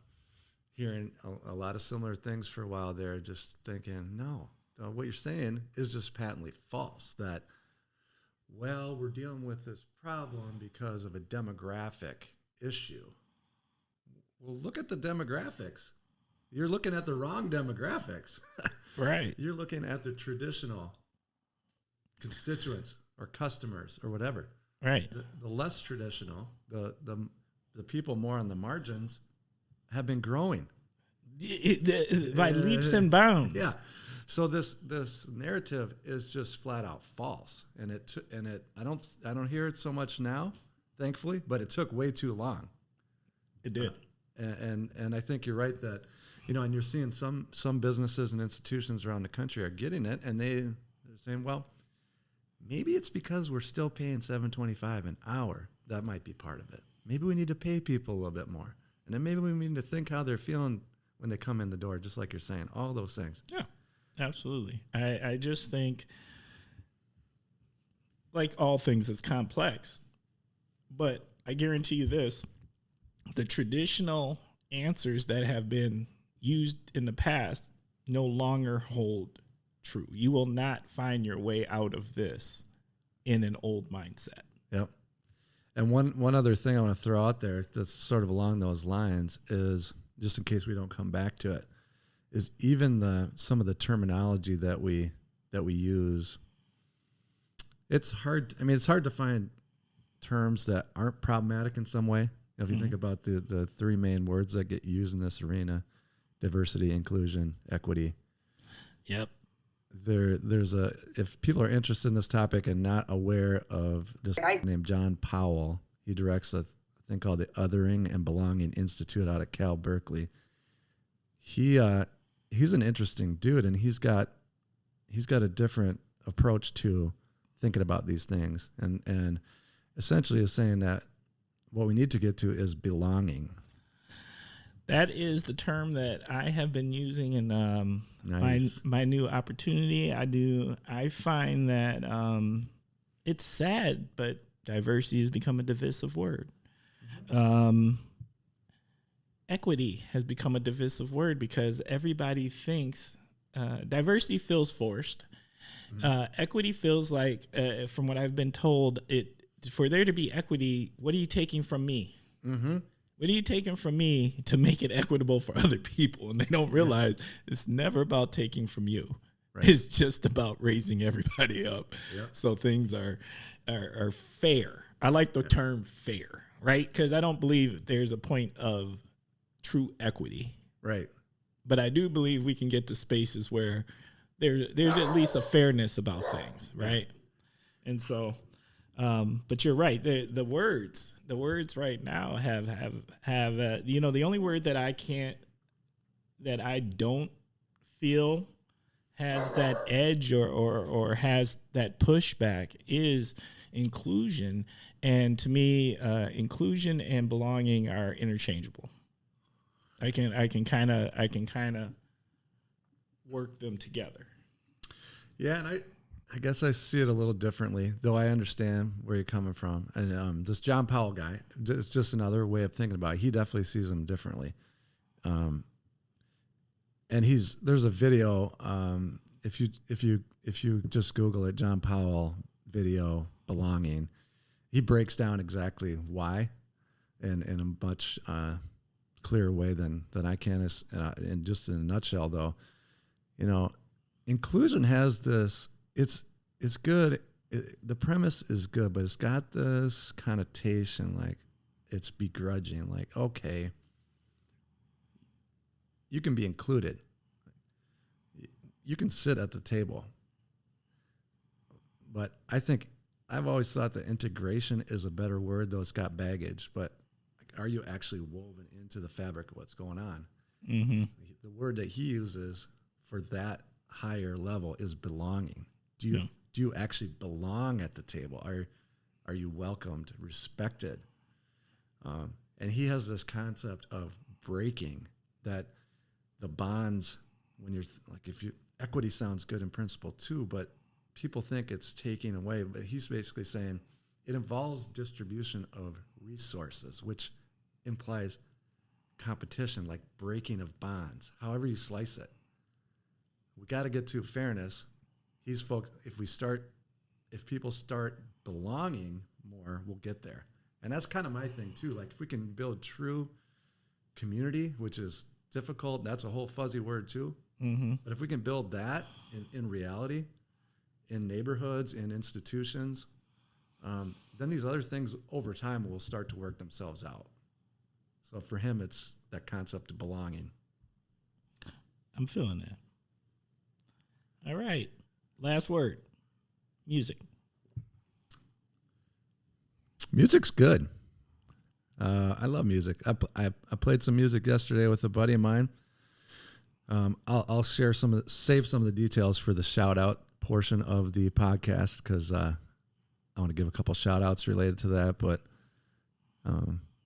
hearing a lot of similar things for a while there, just thinking, no, what you're saying is just patently false, that well, we're dealing with this problem because of a demographic issue. Well, look at the demographics. You're looking at the wrong demographics. Right. You're looking at the traditional constituents or customers or whatever. Right. The less traditional, the people more on the margins have been growing. By leaps and bounds. Yeah. So this narrative is just flat out false, and I don't hear it so much now, thankfully, but it took way too long. It did, and I think you're right that, and you're seeing some businesses and institutions around the country are getting it, and they're saying, well, maybe it's because we're still paying $7.25 an hour. That might be part of it. Maybe we need to pay people a little bit more, and then maybe we need to think how they're feeling when they come in the door, just like you're saying, all those things. Yeah. Absolutely. I just think, like all things, it's complex. But I guarantee you this, the traditional answers that have been used in the past no longer hold true. You will not find your way out of this in an old mindset. Yep. And one other thing I want to throw out there that's sort of along those lines is, just in case we don't come back to it, is even some of the terminology that we use. It's hard. I mean, it's hard to find terms that aren't problematic in some way. If you think about the three main words that get used in this arena: diversity, inclusion, equity. Yep. If people are interested in this topic and not aware of this guy named John Powell, he directs a thing called the Othering and Belonging Institute out of Cal Berkeley. He's an interesting dude, and he's got a different approach to thinking about these things, and essentially is saying that what we need to get to is belonging. That is the term that I have been using in Nice. my new opportunity. I find that it's sad, but diversity has become a divisive word. Equity has become a divisive word because everybody thinks diversity feels forced. Equity feels like, from what I've been told, for there to be equity, what are you taking from me? Mm-hmm. what are you taking from me to make it equitable for other people? And they don't realize it's never about taking from you. Right. It's just about raising everybody up. Yep. So things are fair. I like the term fair, right? Because I don't believe there's a point of true equity. Right. But I do believe we can get to spaces where there's at least a fairness about things, right? And so, but you're right. The words right now have the only word that I don't feel has that edge or has that pushback is inclusion. And to me, inclusion and belonging are interchangeable. I can kind of work them together. Yeah, and I guess I see it a little differently, though I understand where you're coming from. And this John Powell guy, it's just another way of thinking about it. He definitely sees them differently. And there's a video. If you just Google it, John Powell video belonging, he breaks down exactly why, in a much clearer way than I can. And just in a nutshell, though, inclusion has this. It's good. The premise is good, but it's got this connotation like it's begrudging. Like, okay, you can be included. You can sit at the table. But I think I've always thought that integration is a better word, though it's got baggage. But are you actually woven into the fabric of what's going on? Mm-hmm. The word that he uses for that higher level is belonging. Do you actually belong at the table? Are you welcomed, respected? And he has this concept of breaking that the bonds when you're equity sounds good in principle too, but people think it's taking away. But he's basically saying it involves distribution of resources, which implies competition, like breaking of bonds, however you slice it. We got to get to fairness. He's folks. If people start belonging more, we'll get there. And that's kind of my thing too. Like if we can build true community, which is difficult, that's a whole fuzzy word too. Mm-hmm. But if we can build that in reality, in neighborhoods, in institutions, then these other things over time will start to work themselves out. So for him, it's that concept of belonging. I'm feeling that. All right. Last word. Music. Music's good. I love music. I played some music yesterday with a buddy of mine. I'll share save some of the details for the shout out portion of the podcast because I want to give a couple shout outs related to that. But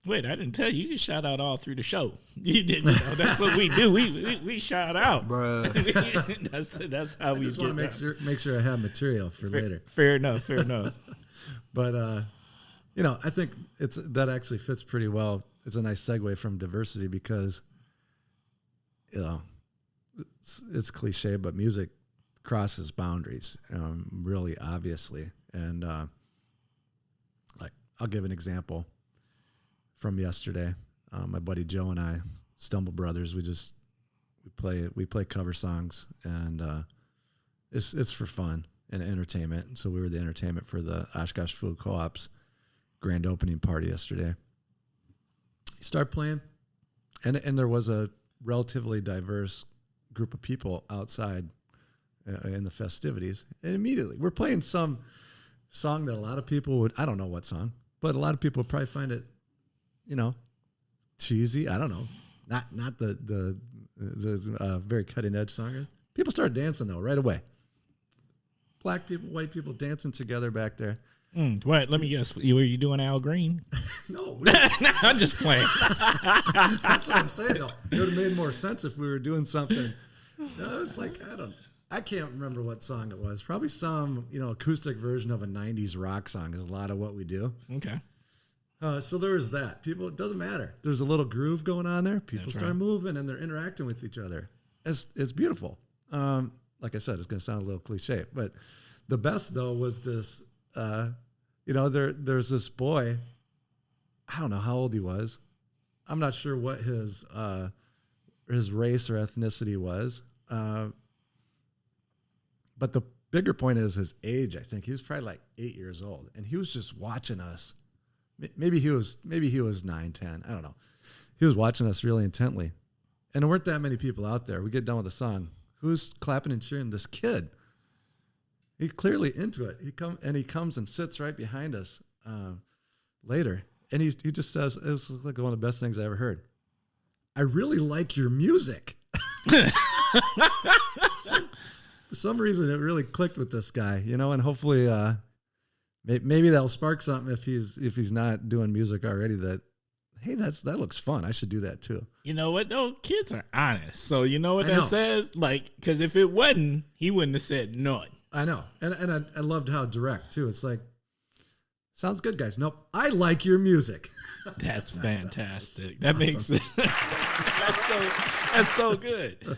wait, I didn't tell you. You can shout out all through the show. You didn't know. That's what we do. We shout out, bro. that's how we just want to make sure I have material for later. Fair enough. But I think that actually fits pretty well. It's a nice segue from diversity because it's cliche, but music crosses boundaries, really obviously. And I'll give an example from yesterday. My buddy Joe and I, Stumble Brothers, we play cover songs, and it's for fun and entertainment. So we were the entertainment for the Oshkosh Food Co-op's grand opening party yesterday. You start playing, and there was a relatively diverse group of people outside in the festivities, and immediately we're playing some song that a lot of people would, I don't know what song, but a lot of people would probably find it, cheesy. I don't know, not the very cutting edge song. People started dancing though right away. Black people, white people dancing together back there. What? Let me guess. Were you doing Al Green? No, I'm just playing. That's what I'm saying. Though it would have made more sense if we were doing something. No, it's like I can't remember what song it was. Probably some acoustic version of a '90s rock song is a lot of what we do. Okay. So there was that. People, it doesn't matter. There's a little groove going on there. People start moving and they're interacting with each other. It's beautiful. Like I said, it's going to sound a little cliche, but the best though was this. There's this boy. I don't know how old he was. I'm not sure what his race or ethnicity was. But the bigger point is his age. I think he was probably like 8 years old, and he was just watching us. Maybe he was 9, 10. I don't know. He was watching us really intently, and there weren't that many people out there. We get done with the song. Who's clapping and cheering? This kid. He's clearly into it. He comes and sits right behind us later, and he just says, "It's like one of the best things I ever heard. I really like your music." For some reason, it really clicked with this guy, and hopefully, maybe that'll spark something if he's not doing music already. That, hey, that looks fun. I should do that too. You know what? Though kids are honest, so you know what that says. Like, because if it wasn't, he wouldn't have said none. I know, and I loved how direct too. It's like, sounds good, guys. Nope, I like your music. That's fantastic. That awesome. Makes that's so good.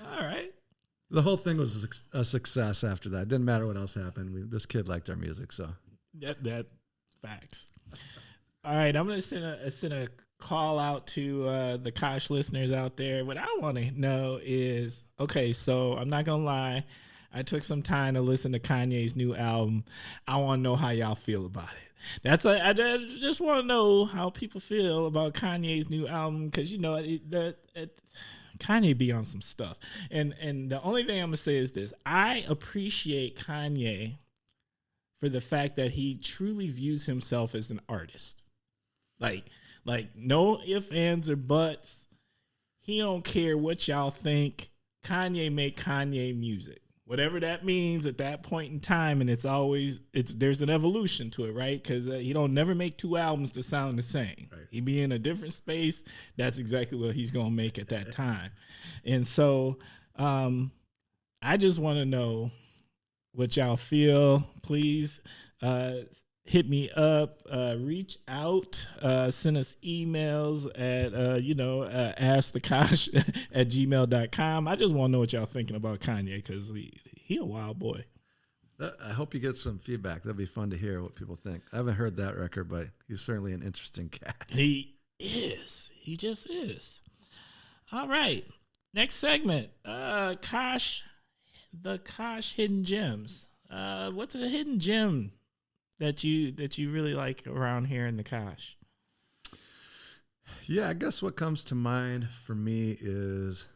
All right. The whole thing was a success after that. It didn't matter what else happened. This kid liked our music, so that facts. All right, I'm gonna send a call out to the Kosh listeners out there. What I want to know is, okay, so I'm not gonna lie, I took some time to listen to Kanye's new album. I want to know how y'all feel about it. I just want to know how people feel about Kanye's new album, because Kanye be on some stuff. And the only thing I'm going to say is this. I appreciate Kanye for the fact that he truly views himself as an artist. Like no ifs, ands, or buts. He don't care what y'all think. Kanye make Kanye music. Whatever that means at that point in time, and there's an evolution to it, right? Because he don't never make two albums that sound the same. Right. He be in a different space. That's exactly what he's gonna make at that time. And so, I just want to know what y'all feel. Please hit me up, reach out, send us emails at askthekosh@gmail.com. I just want to know what y'all thinking about Kanye, because he a wild boy. I hope you get some feedback. That'd be fun to hear what people think. I haven't heard that record, but he's certainly an interesting cat. He is. He just is. All right. Next segment. Kosh, the Kosh hidden gems. What's a hidden gem that you really like around here in the Kosh? Yeah, I guess what comes to mind for me is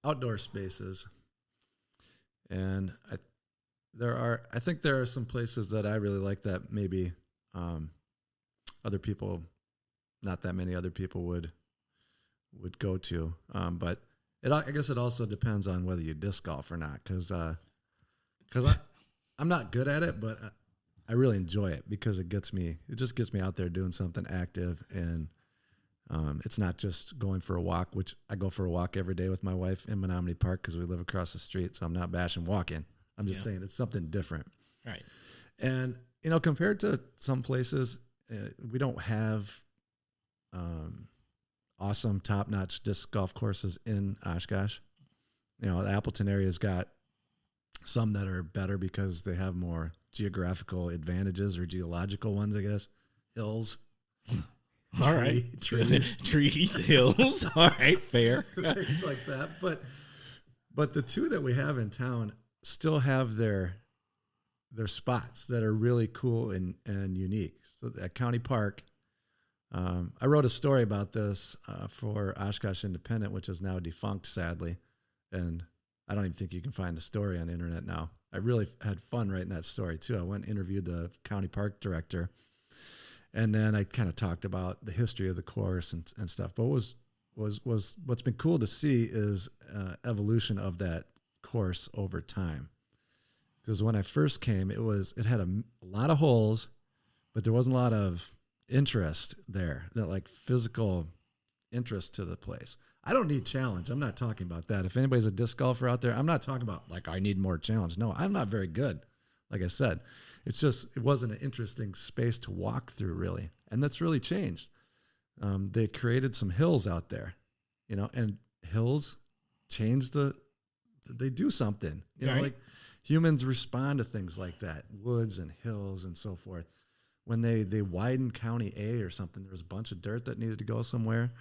outdoor spaces. And I think there are some places that I really like that maybe other people, not that many other people would go to. But I guess it also depends on whether you disc golf or not, because I'm not good at it, but I really enjoy it because it just gets me out there doing something active, and it's not just going for a walk, which I go for a walk every day with my wife in Menominee Park because we live across the street, so I'm not bashing walking. I'm just saying it's something different. Right. And, compared to some places, we don't have awesome, top-notch disc golf courses in Oshkosh. The Appleton area's got some that are better because they have more geographical advantages, or geological ones, I guess. Hills. All right. Trees, hills. All right, fair. Things like that. But the two that we have in town still have their spots that are really cool and unique. So at County Park, I wrote a story about this for Oshkosh Independent, which is now defunct, sadly. And I don't even think you can find the story on the internet now. I really had fun writing that story too. I went and interviewed the county park director, and then I kind of talked about the history of the course and stuff. But what's been cool to see is evolution of that course over time. Because when I first came, it had a lot of holes, but there wasn't a lot of interest there, that like physical interest to the place. I don't need challenge. I'm not talking about that. If anybody's a disc golfer out there, I'm not talking about like I need more challenge. No, I'm not very good. Like I said, it's just it wasn't an interesting space to walk through really, and that's really changed. They created some hills out there, and hills change they do something. Right. Like humans respond to things like that, woods and hills and so forth. when they widened County A or something, there was a bunch of dirt that needed to go somewhere,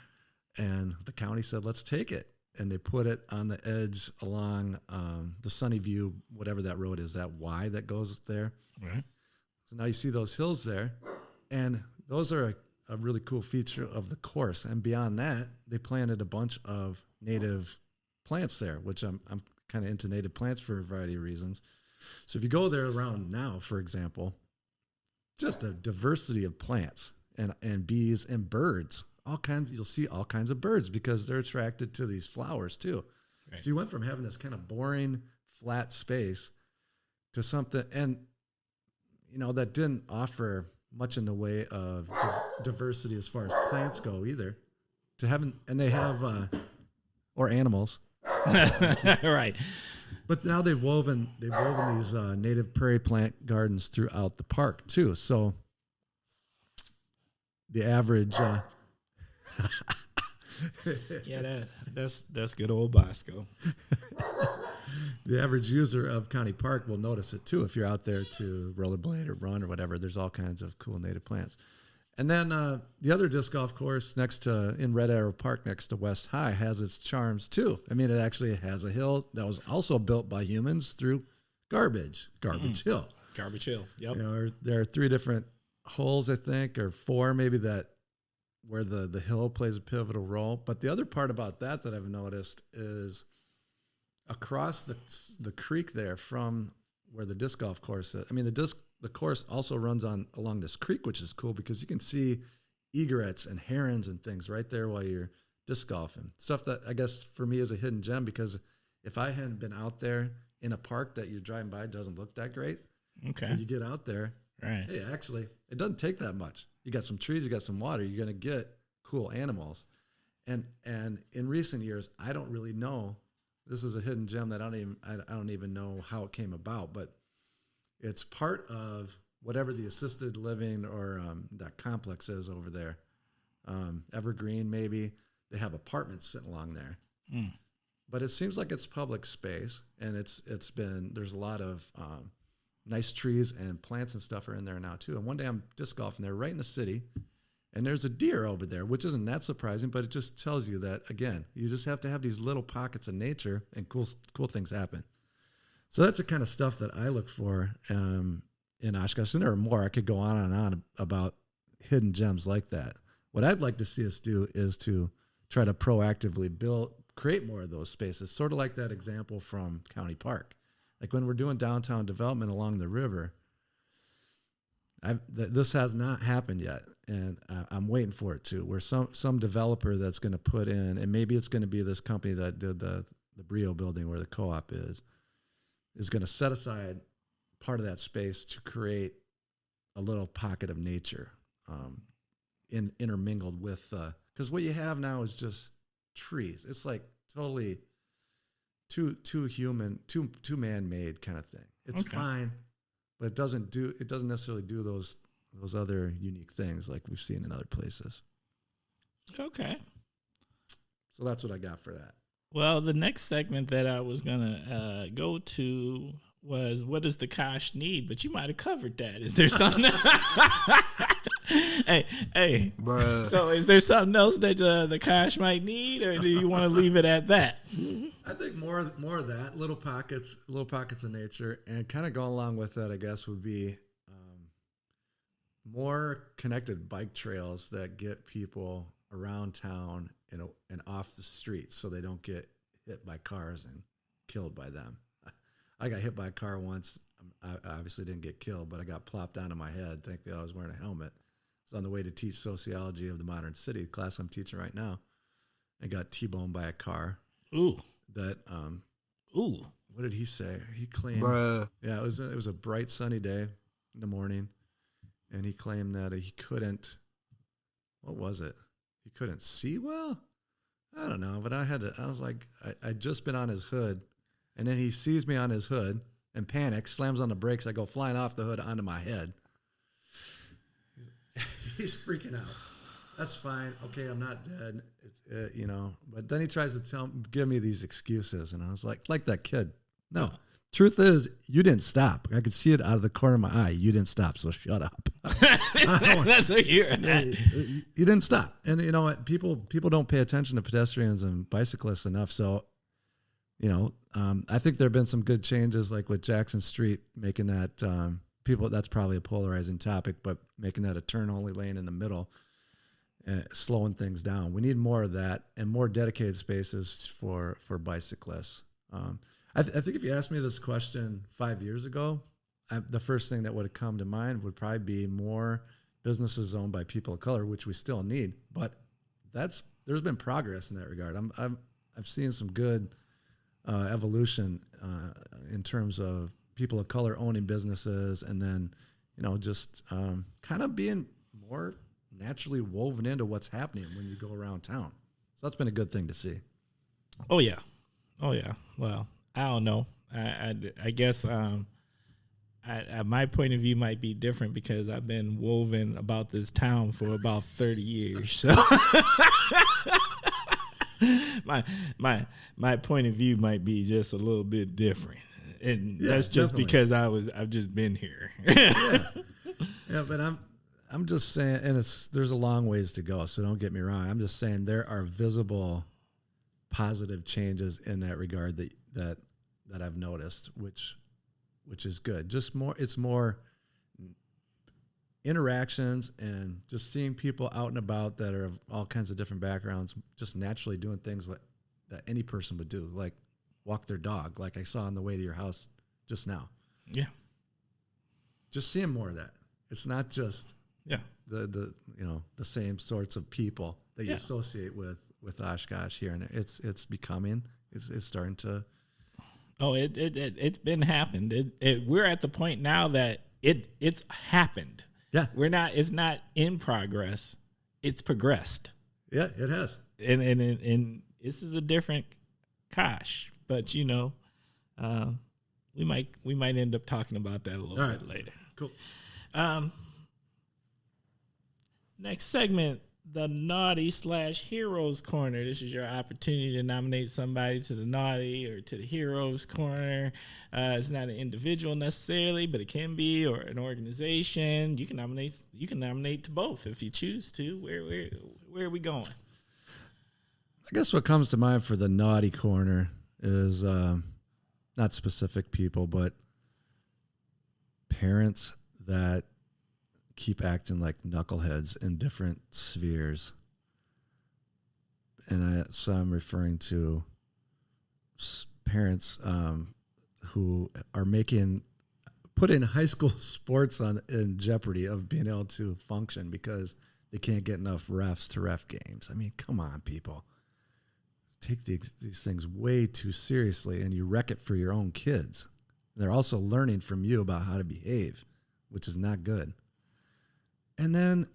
and the county said, let's take it. And they put it on the edge along the Sunnyview, whatever that road is, that Y that goes there. Right. So now you see those hills there, and those are a really cool feature of the course. And beyond that, they planted a bunch of native plants there, which I'm kind of into native plants for a variety of reasons. So if you go there around now, for example, just a diversity of plants and bees and birds. All kinds, you'll see all kinds of birds because they're attracted to these flowers too. Right. So you went from having this kind of boring, flat space to something, and that didn't offer much in the way of diversity as far as plants go either. And they have or animals, right? But now they've woven these native prairie plant gardens throughout the park too. So the average. Yeah, that's good old Bosco. The average user of County Park will notice it too. If you're out there to rollerblade or run or whatever, there's all kinds of cool native plants. And then the other disc golf course in Red Arrow Park next to West High has its charms too. I mean, it actually has a hill that was also built by humans through Garbage Hill. Garbage Hill, yep. There are 3 different holes, I think, or 4 maybe, that where the hill plays a pivotal role. But the other part about that I've noticed is across the creek there from where the disc golf course is. I mean, the course also runs along this creek, which is cool because you can see egrets and herons and things right there while you're disc golfing. Stuff that I guess for me is a hidden gem, because if I hadn't been out there in a park that you're driving by doesn't look that great. Okay. When you get out there, right. Hey, actually, it doesn't take that much. You got some trees, you got some water, you're going to get cool animals. And in recent years, I don't really know. This is a hidden gem that I don't even know how it came about, but it's part of whatever the assisted living or that complex is over there. Evergreen, maybe. They have apartments sitting along there. Mm. But it seems like it's public space, and there's a lot of nice trees and plants and stuff are in there now too. And one day I'm disc golfing there right in the city, and there's a deer over there, which isn't that surprising, but it just tells you that, again, you just have to have these little pockets of nature and cool things happen. So that's the kind of stuff that I look for in Oshkosh. And there are more. I could go on and on about hidden gems like that. What I'd like to see us do is to try to proactively create more of those spaces, sort of like that example from County Park. Like when we're doing downtown development along the river, this has not happened yet, and I'm waiting for it to, where some developer that's going to put in, and maybe it's going to be this company that did the Brio building where the co-op is going to set aside part of that space to create a little pocket of nature intermingled with, because what you have now is just trees. It's like totally too man-made kind of thing. It's okay. Fine, but it doesn't necessarily do those other unique things like we've seen in other places. Okay. So that's what I got for that. Well, the next segment that I was gonna go to was, what does the Kosh need? But you might have covered that. Is there something? hey, bruh. So is there something else that the Kosh might need, or do you want to leave it at that? I think more of that, little pockets of nature, and kind of going along with that, I guess, would be more connected bike trails that get people around town and off the streets, so they don't get hit by cars and killed by them. I got hit by a car once. I obviously didn't get killed, but I got plopped onto my head. Thankfully, I was wearing a helmet. I was on the way to teach sociology of the modern city, the class I'm teaching right now. I got T-boned by a car. Ooh. That ooh. What did he say? He claimed, bruh. Yeah, it was a bright sunny day in the morning, and he claimed that he couldn't. What was it? He couldn't see well. I don't know, but I was like, I'd just been on his hood, and then he sees me on his hood and panics, slams on the brakes. I go flying off the hood onto my head. He's freaking out. That's fine. Okay, I'm not dead. But then he tries to give me these excuses, and I was like that kid. No, Truth is, you didn't stop. I could see it out of the corner of my eye. You didn't stop, so shut up. That's what you're You didn't stop. And you know what? People don't pay attention to pedestrians and bicyclists enough. So, I think there have been some good changes, like with Jackson Street, making that that's probably a polarizing topic, but making that a turn-only lane in the middle, slowing things down. We need more of that and more dedicated spaces for bicyclists. I think if you asked me this question 5 years ago, the first thing that would have come to mind would probably be more businesses owned by people of color, which we still need. But there's been progress in that regard. I've seen some good evolution in terms of people of color owning businesses, and then just kind of being more naturally woven into what's happening when you go around town. So that's been a good thing to see. Oh yeah. Well, I don't know. I guess my point of view might be different because I've been woven about this town for about 30 years. So my point of view might be just a little bit different, and that's just definitely because I've just been here. Yeah, but I'm just saying, and there's a long ways to go. So don't get me wrong. I'm just saying there are visible positive changes in that regard that I've noticed, which is good. It's more interactions and just seeing people out and about that are of all kinds of different backgrounds, just naturally doing things that any person would do, like walk their dog, like I saw on the way to your house just now. Yeah. Just seeing more of that. It's not just the same sorts of people that you associate with Oshkosh here, and it's becoming, it's starting to. Oh, it's been happened. We're at the point now that it's happened. Yeah, it's not in progress. It's progressed. Yeah, it has. And this is a different Kosh, but we might end up talking about that a little bit later. Cool. Next segment, the Naughty/Heroes Corner. This is your opportunity to nominate somebody to the Naughty or to the Heroes Corner. It's not an individual necessarily, but it can be, or an organization. You can nominate to both if you choose to. Where are we going? I guess what comes to mind for the Naughty Corner is not specific people, but parents that keep acting like knuckleheads in different spheres. And so I'm referring to parents who are putting high school sports in jeopardy of being able to function because they can't get enough refs to ref games. I mean, come on, people. Take these things way too seriously, and you wreck it for your own kids. They're also learning from you about how to behave, which is not good. And then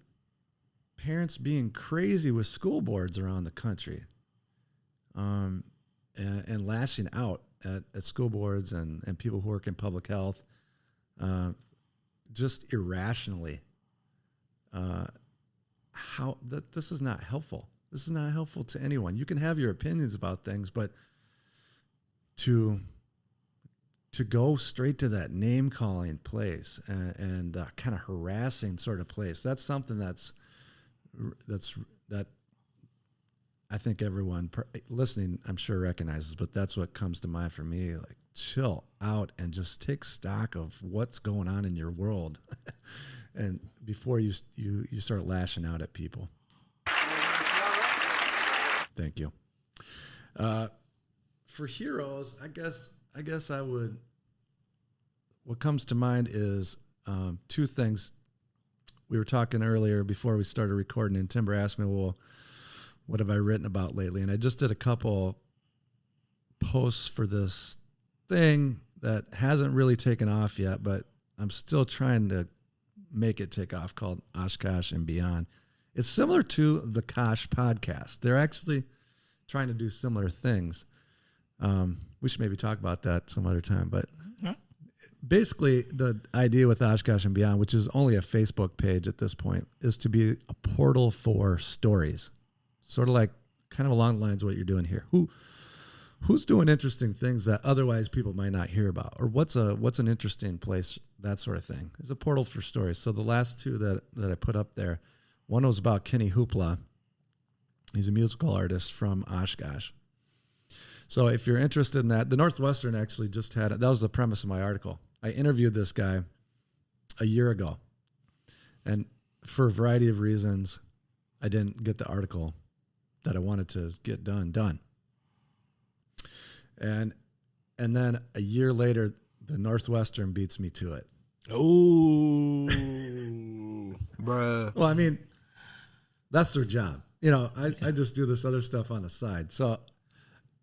parents being crazy with school boards around the country, and lashing out at school boards and people who work in public health, just irrationally. This is not helpful. This is not helpful to anyone. You can have your opinions about things, but to go straight to that name-calling place and kind of harassing sort of place, that's something that I think everyone listening, I'm sure, recognizes, but that's what comes to mind for me. Like, chill out and just take stock of what's going on in your world and before you start lashing out at people. Thank you. For heroes, I guess I would. What comes to mind is two things. We were talking earlier before we started recording, and Timber asked me, "Well, what have I written about lately?" And I just did a couple posts for this thing that hasn't really taken off yet, but I'm still trying to make it take off, called Oshkosh and Beyond. It's similar to the Kosh podcast. They're actually trying to do similar things. We should maybe talk about that some other time. But basically, the idea with Oshkosh and Beyond, which is only a Facebook page at this point, is to be a portal for stories. Sort of like, kind of along the lines of what you're doing here. who's doing interesting things that otherwise people might not hear about, or what's an interesting place, that sort of thing. It's a portal for stories. So the last two that I put up there, one was about Kenny Hoopla. He's a musical artist from Oshkosh. So if you're interested in that, the Northwestern actually just had it. That was the premise of my article. I interviewed this guy a year ago, and for a variety of reasons, I didn't get the article that I wanted to get done. And then a year later, the Northwestern beats me to it. Oh, Bruh. Well, I mean, that's their job. I just do this other stuff on the side. So,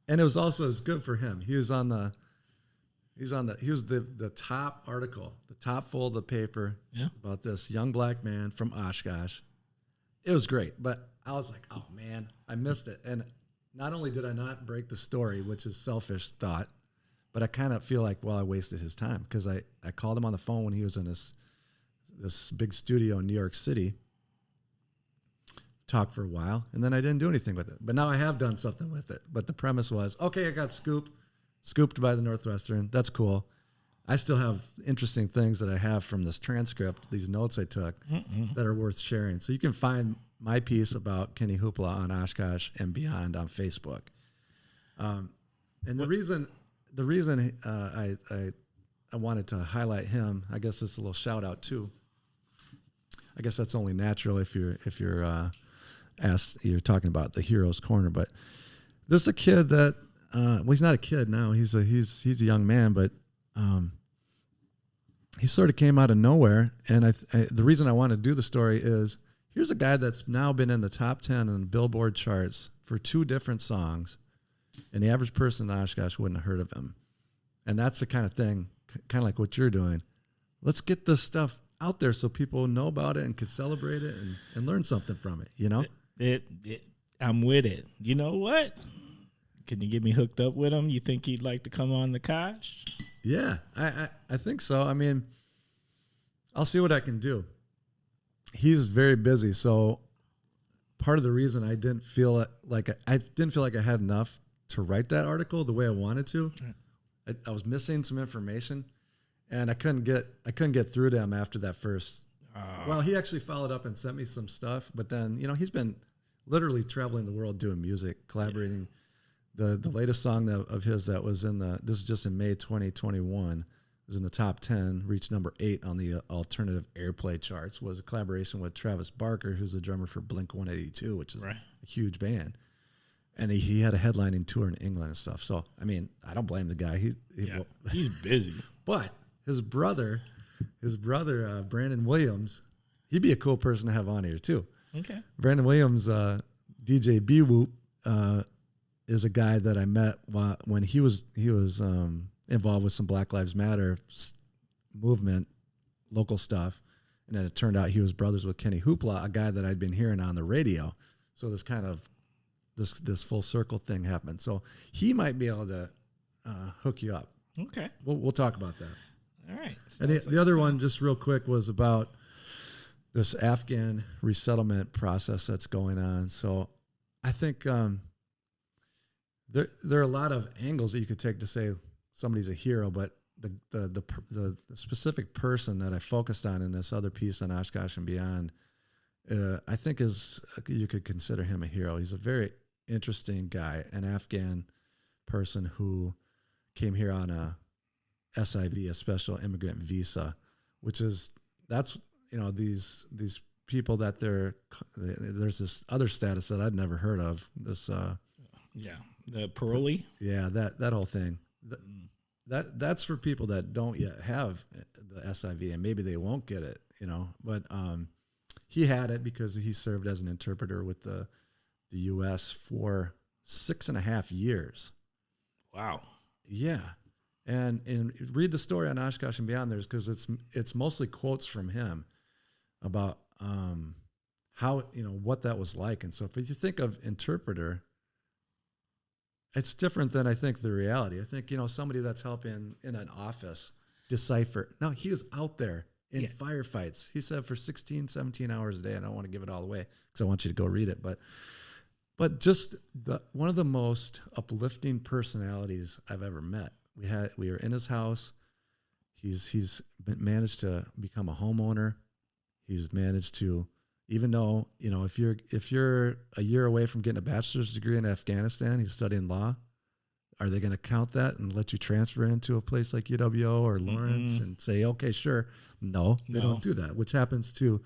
and it was good for him. He was the top article, the top fold of paper about this young black man from Oshkosh. It was great, but I was like, oh man, I missed it. And not only did I not break the story, which is selfish thought, but I kind of feel like, I wasted his time, because I called him on the phone when he was in this big studio in New York City, talked for a while, and then I didn't do anything with it. But now I have done something with it. But the premise was, okay, I got scooped by the Northwestern. That's cool. I still have interesting things that I have from this transcript, these notes I took, that are worth sharing. So you can find my piece about Kenny Hoopla on Oshkosh and beyond on Facebook. And the reason I wanted to highlight him, I guess it's a little shout out too. I guess that's only natural if you're talking about the Hero's Corner. But this is a kid that he's not a kid now. He's a young man, but he sort of came out of nowhere. And the reason I want to do the story is, here's a guy that's now been in the top 10 on the Billboard charts for 2 different songs, and the average person in Oshkosh wouldn't have heard of him. And that's the kind of thing, kind of like what you're doing. Let's get this stuff out there so people know about it and can celebrate it and learn something from it, I'm with it. You know what? Can you get me hooked up with him? You think he'd like to come on the Kosh? Yeah, I think so. I mean, I'll see what I can do. He's very busy, so part of the reason I didn't feel like I had enough to write that article the way I wanted to. I was missing some information, and I couldn't get through to him after that first. Well, he actually followed up and sent me some stuff, but then he's been literally traveling the world doing music, collaborating. The latest song of his that was this is just in May 2021. Was in the top 10, reached number 8 on the alternative airplay charts, was a collaboration with Travis Barker, who's the drummer for Blink-182, which is a huge band. And he had a headlining tour in England and stuff. So, I mean, I don't blame the guy. He's busy. But his brother, Brandon Williams, he'd be a cool person to have on here too. Okay. Brandon Williams, DJ B-Whoop, is a guy that I met when he was involved with some Black Lives Matter movement, local stuff. And then it turned out he was brothers with Kenny Hoopla, a guy that I'd been hearing on the radio. So this kind of, this full circle thing happened. So he might be able to hook you up. Okay. We'll talk about that. All right. And the other one, just real quick, was about this Afghan resettlement process that's going on. So I think there are a lot of angles that you could take to say somebody's a hero, but the specific person that I focused on in this other piece on Oshkosh and beyond, I think you could consider him a hero. He's a very interesting guy, an Afghan person who came here on a SIV, a special immigrant visa, these people that there's this other status that I'd never heard of. This the parolee. Yeah, that whole thing. That's for people that don't yet have the SIV, and maybe they won't get it, But he had it because he served as an interpreter with the U.S. for 6.5 years. Wow. Yeah, and read the story on Oshkosh and Beyond. There's because it's mostly quotes from him about how what that was like and so. If you think of interpreter, it's different than I think the reality. I think, somebody that's helping in an office decipher. No, he was out there in firefights. He said for 16, 17 hours a day. I don't want to give it all away because I want you to go read it. But But just one of the most uplifting personalities I've ever met. We were in his house. He's managed to become a homeowner. He's managed to, even though, if you're a year away from getting a bachelor's degree in Afghanistan, he's studying law. Are they going to count that and let you transfer into a place like UWO or Lawrence and say, okay, sure? No, they don't do that, which happens to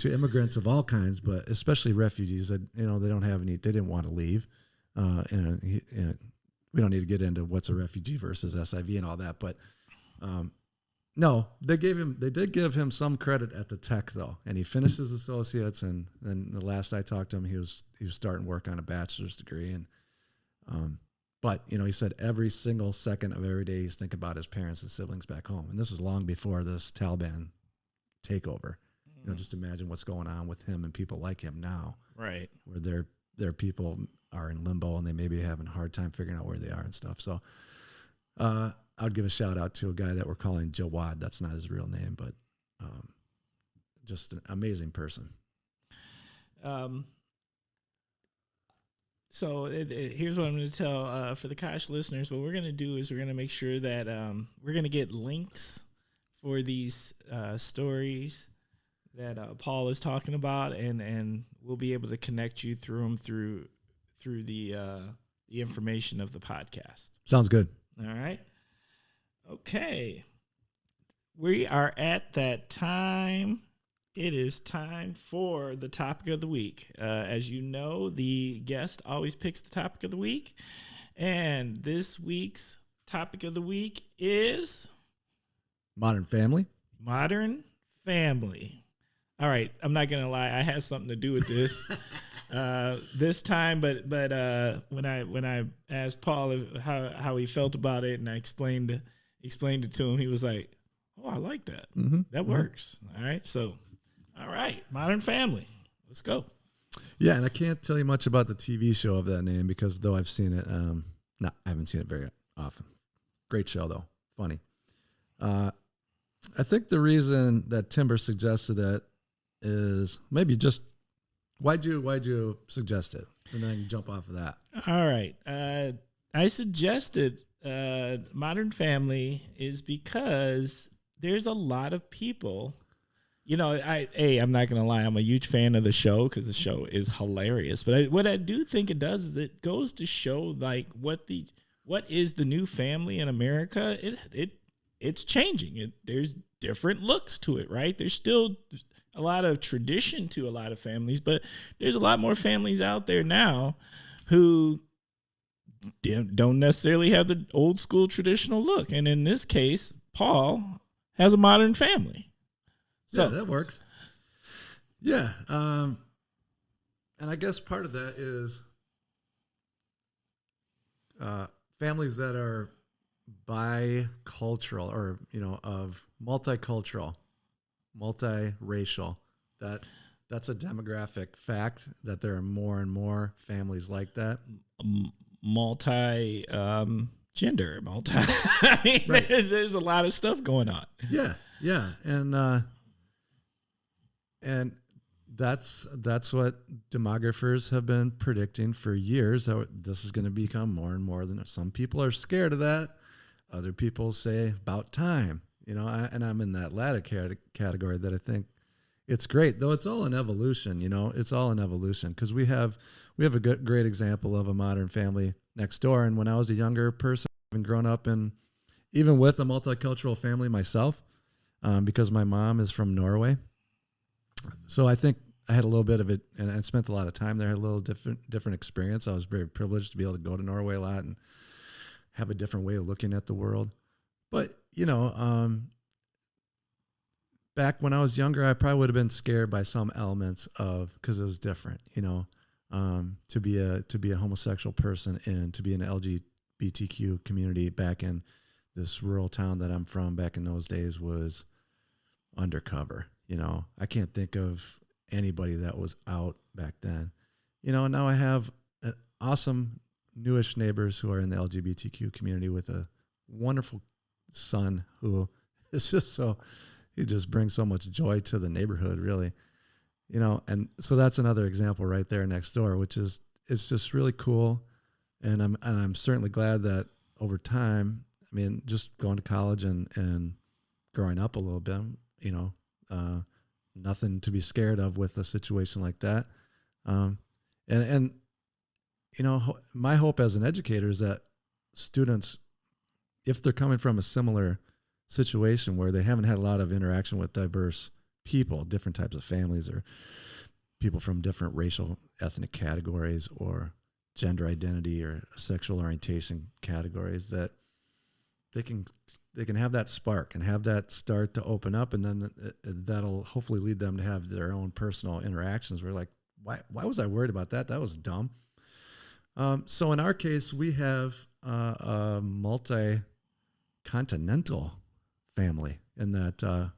immigrants of all kinds, but especially refugees that, they don't have any, they didn't want to leave. And we don't need to get into what's a refugee versus SIV and all that, but no, they did give him some credit at the tech though. And he finished his associates. And then the last I talked to him, he was starting work on a bachelor's degree. And, but he said every single second of every day he's thinking about his parents and siblings back home. And this was long before this Taliban takeover. Just imagine what's going on with him and people like him now. Right. Where their people are in limbo and they may be having a hard time figuring out where they are and stuff. So I'd give a shout out to a guy that we're calling Jawad. That's not his real name, but just an amazing person. So here's what I'm going to tell for the Kosh listeners. What we're going to do is we're going to make sure that we're going to get links for these stories that Paul is talking about, and we'll be able to connect you through them through the information of the podcast. Sounds good. All right. Okay. We are at that time. It is time for the topic of the week. As you know, the guest always picks the topic of the week. And this week's topic of the week is Modern Family. Modern Family. All right. I'm not going to lie. I had something to do with this this time, but when I asked Paul how he felt about it and I explained it to him, he was like, "Oh, I like that. Mm-hmm. That works." All right. So, all right. Modern Family. Let's go. Yeah. And I can't tell you much about the TV show of that name because though I've seen it, I haven't seen it very often. Great show though. Funny. I think the reason that Timber suggested that is maybe just why'd you suggest it? And then I can jump off of that. All right. I suggested Modern Family is because there's a lot of people, I'm not going to lie. I'm a huge fan of the show because the show is hilarious. But what I do think it does is it goes to show like what is the new family in America. It's changing. There's different looks to it, right? There's still a lot of tradition to a lot of families, but there's a lot more families out there now who don't necessarily have the old school traditional look. And in this case, Paul has a modern family. So yeah, that works. Yeah. And I guess part of that is families that are bicultural or, of multicultural, multiracial, that's a demographic fact that there are more and more families like that. Gender, I mean, right. there's a lot of stuff going on. Yeah. Yeah. And that's what demographers have been predicting for years. That this is going to become more and more than some people are scared of that. Other people say about time, and I'm in that latter category that I think it's great, though it's all an evolution, it's all an evolution because we have a great example of a modern family next door. And when I was a younger person, having grown up in, even with a multicultural family myself, because my mom is from Norway. So I think I had a little bit of it and I spent a lot of time there, had a little different experience. I was very privileged to be able to go to Norway a lot and have a different way of looking at the world. But, back when I was younger, I probably would have been scared by some elements of, because it was different, to be a homosexual person and to be in the LGBTQ community back in this rural town that I'm from back in those days was undercover. I can't think of anybody that was out back then. Now I have an awesome newish neighbors who are in the LGBTQ community with a wonderful son who is he just brings so much joy to the neighborhood, really. And so that's another example right there next door, which is it's just really cool, and I'm certainly glad that over time, I mean, just going to college and growing up a little bit, you know, nothing to be scared of with a situation like that. And you know, my hope as an educator is that students, if they're coming from a similar situation where they haven't had a lot of interaction with diverse people, different types of families, or people from different racial, ethnic categories, or gender identity or sexual orientation categories, that they can have that spark and have that start to open up, and then that'll hopefully lead them to have their own personal interactions where, like, why was I worried about that? That was dumb. So in our case, we have a multi-continental family in that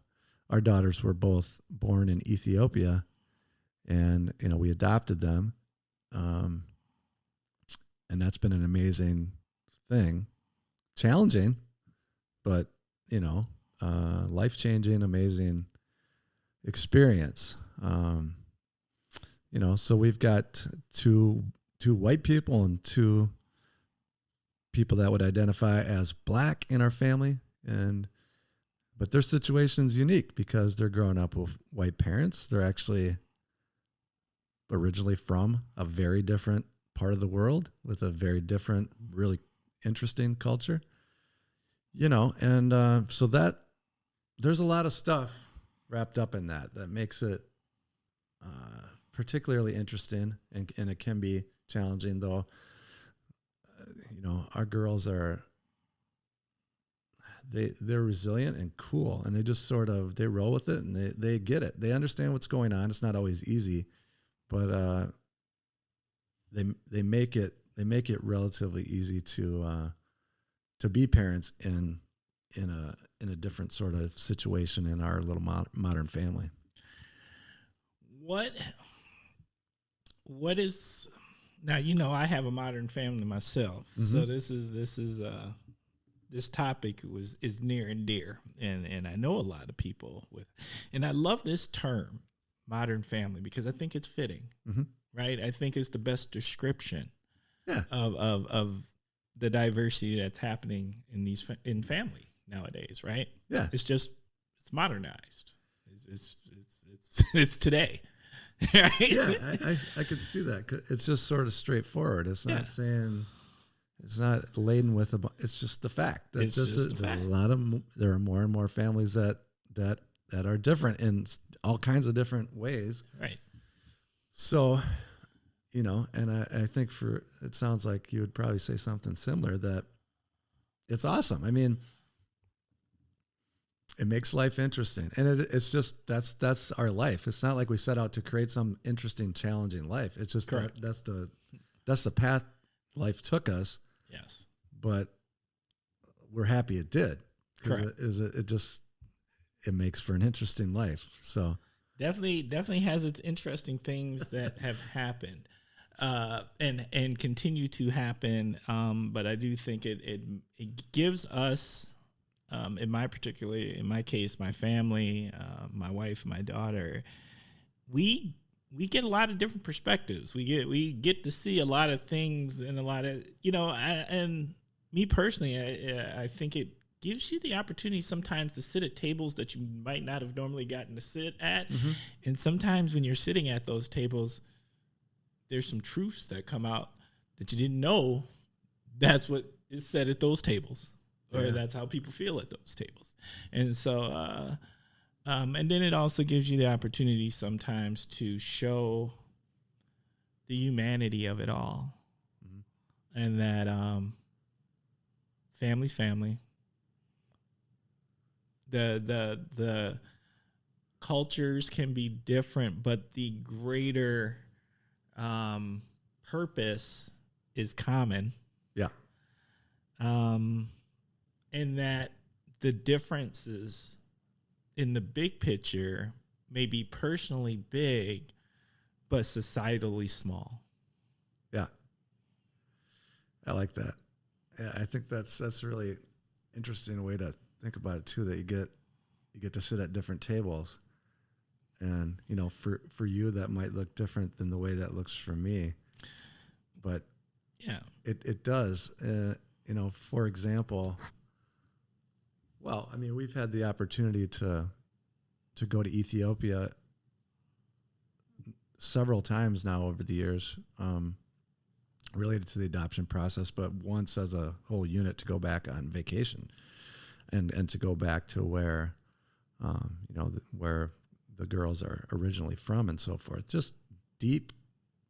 our daughters were both born in Ethiopia, and, you know, we adopted them. And that's been an amazing thing, challenging, but, you know, life-changing, amazing experience. You know, so we've got two white people and two people that would identify as black in our family, but their situation's unique because they're growing up with white parents. They're actually originally from a very different part of the world with a very different, really interesting culture, you know, and so that there's a lot of stuff wrapped up in that makes it particularly interesting, and it can be challenging, though. You know, our girls they're resilient and cool, and they just sort of, they roll with it, and they get it. They understand what's going on. It's not always easy, but they make it relatively easy to be parents in a different sort of situation in our little modern family. What is now? You know, I have a modern family myself, so this topic is near and dear, and I know a lot of people and I love this term, modern family, because I think it's fitting, right? I think it's the best description of the diversity that's happening in family nowadays, right? Yeah, it's modernized. It's today. Right? Yeah, I could see that. It's just sort of straightforward. It's not saying, it's not laden with it's just the fact. That's just a fact. There are more and more families that are different in all kinds of different ways. Right. So, you know, and I think it sounds like you would probably say something similar, that it's awesome. I mean, it makes life interesting, and it's just that's our life. It's not like we set out to create some interesting, challenging life. It's just that's the path life took us. Yes, but we're happy it did. Correct. It makes for an interesting life. So definitely has its interesting things that have happened, and continue to happen. But I do think it gives us. In my case, my family, my wife, my daughter, we get a lot of different perspectives. We get to see a lot of things, and a lot of, you know, and me personally, I think it gives you the opportunity sometimes to sit at tables that you might not have normally gotten to sit at. Mm-hmm. And sometimes when you're sitting at those tables, there's some truths that come out that you didn't know that's what is said at those tables. Or that's how people feel at those tables. And so, and then it also gives you the opportunity sometimes to show the humanity of it all. Mm-hmm. And that family's family. The cultures can be different, but the greater purpose is common. Yeah. And that the differences in the big picture may be personally big, but societally small. Yeah. I like that. Yeah, I think that's a really interesting way to think about it too, that you get to sit at different tables. And, you know, for you, that might look different than the way that looks for me. but yeah, it does. For example, well, I mean, we've had the opportunity to go to Ethiopia several times now over the years, related to the adoption process, but once as a whole unit to go back on vacation and to go back to where, where the girls are originally from and so forth. Just deep,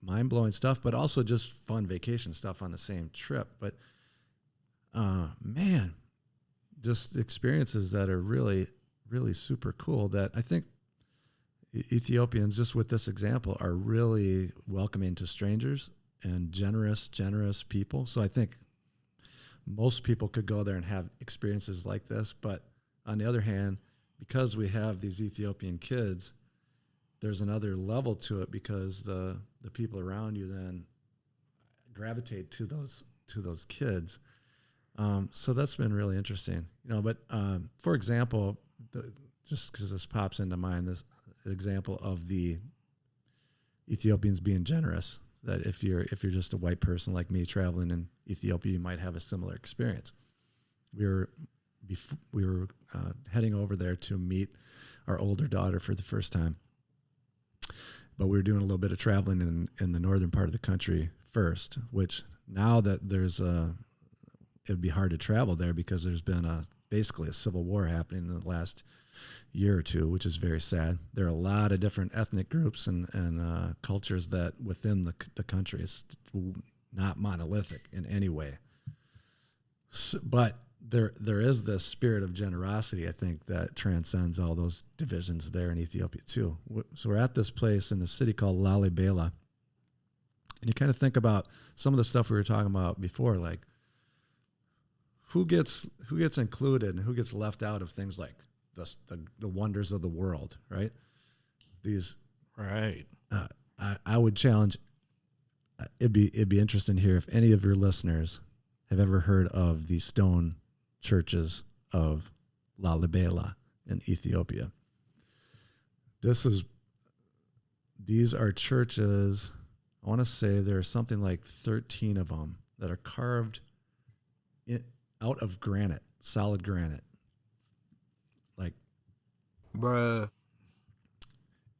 mind-blowing stuff, but also just fun vacation stuff on the same trip. But, man, just experiences that are really, really super cool that I think Ethiopians, just with this example, are really welcoming to strangers and generous people. So I think most people could go there and have experiences like this. But on the other hand, because we have these Ethiopian kids, there's another level to it because the people around you then gravitate to those kids. So that's been really interesting, But for example, just because this pops into mind, this example of the Ethiopians being generous. That if you're just a white person like me traveling in Ethiopia, you might have a similar experience. We were heading over there to meet our older daughter for the first time, but we were doing a little bit of traveling in the northern part of the country first. Which now that it'd be hard to travel there because there's been basically a civil war happening in the last year or two, which is very sad. There are a lot of different ethnic groups and cultures that within the country is not monolithic in any way. So, but there is this spirit of generosity, I think, that transcends all those divisions there in Ethiopia too. So we're at this place in the city called Lalibela, and you kind of think about some of the stuff we were talking about before, like who gets included and who gets left out of things like the wonders of the world, right? These, right. I would challenge. It'd be interesting to hear if any of your listeners have ever heard of the stone churches of Lalibela in Ethiopia. These are churches. I want to say there's something like 13 of them that are carved out of granite, solid granite. Like, Bruh.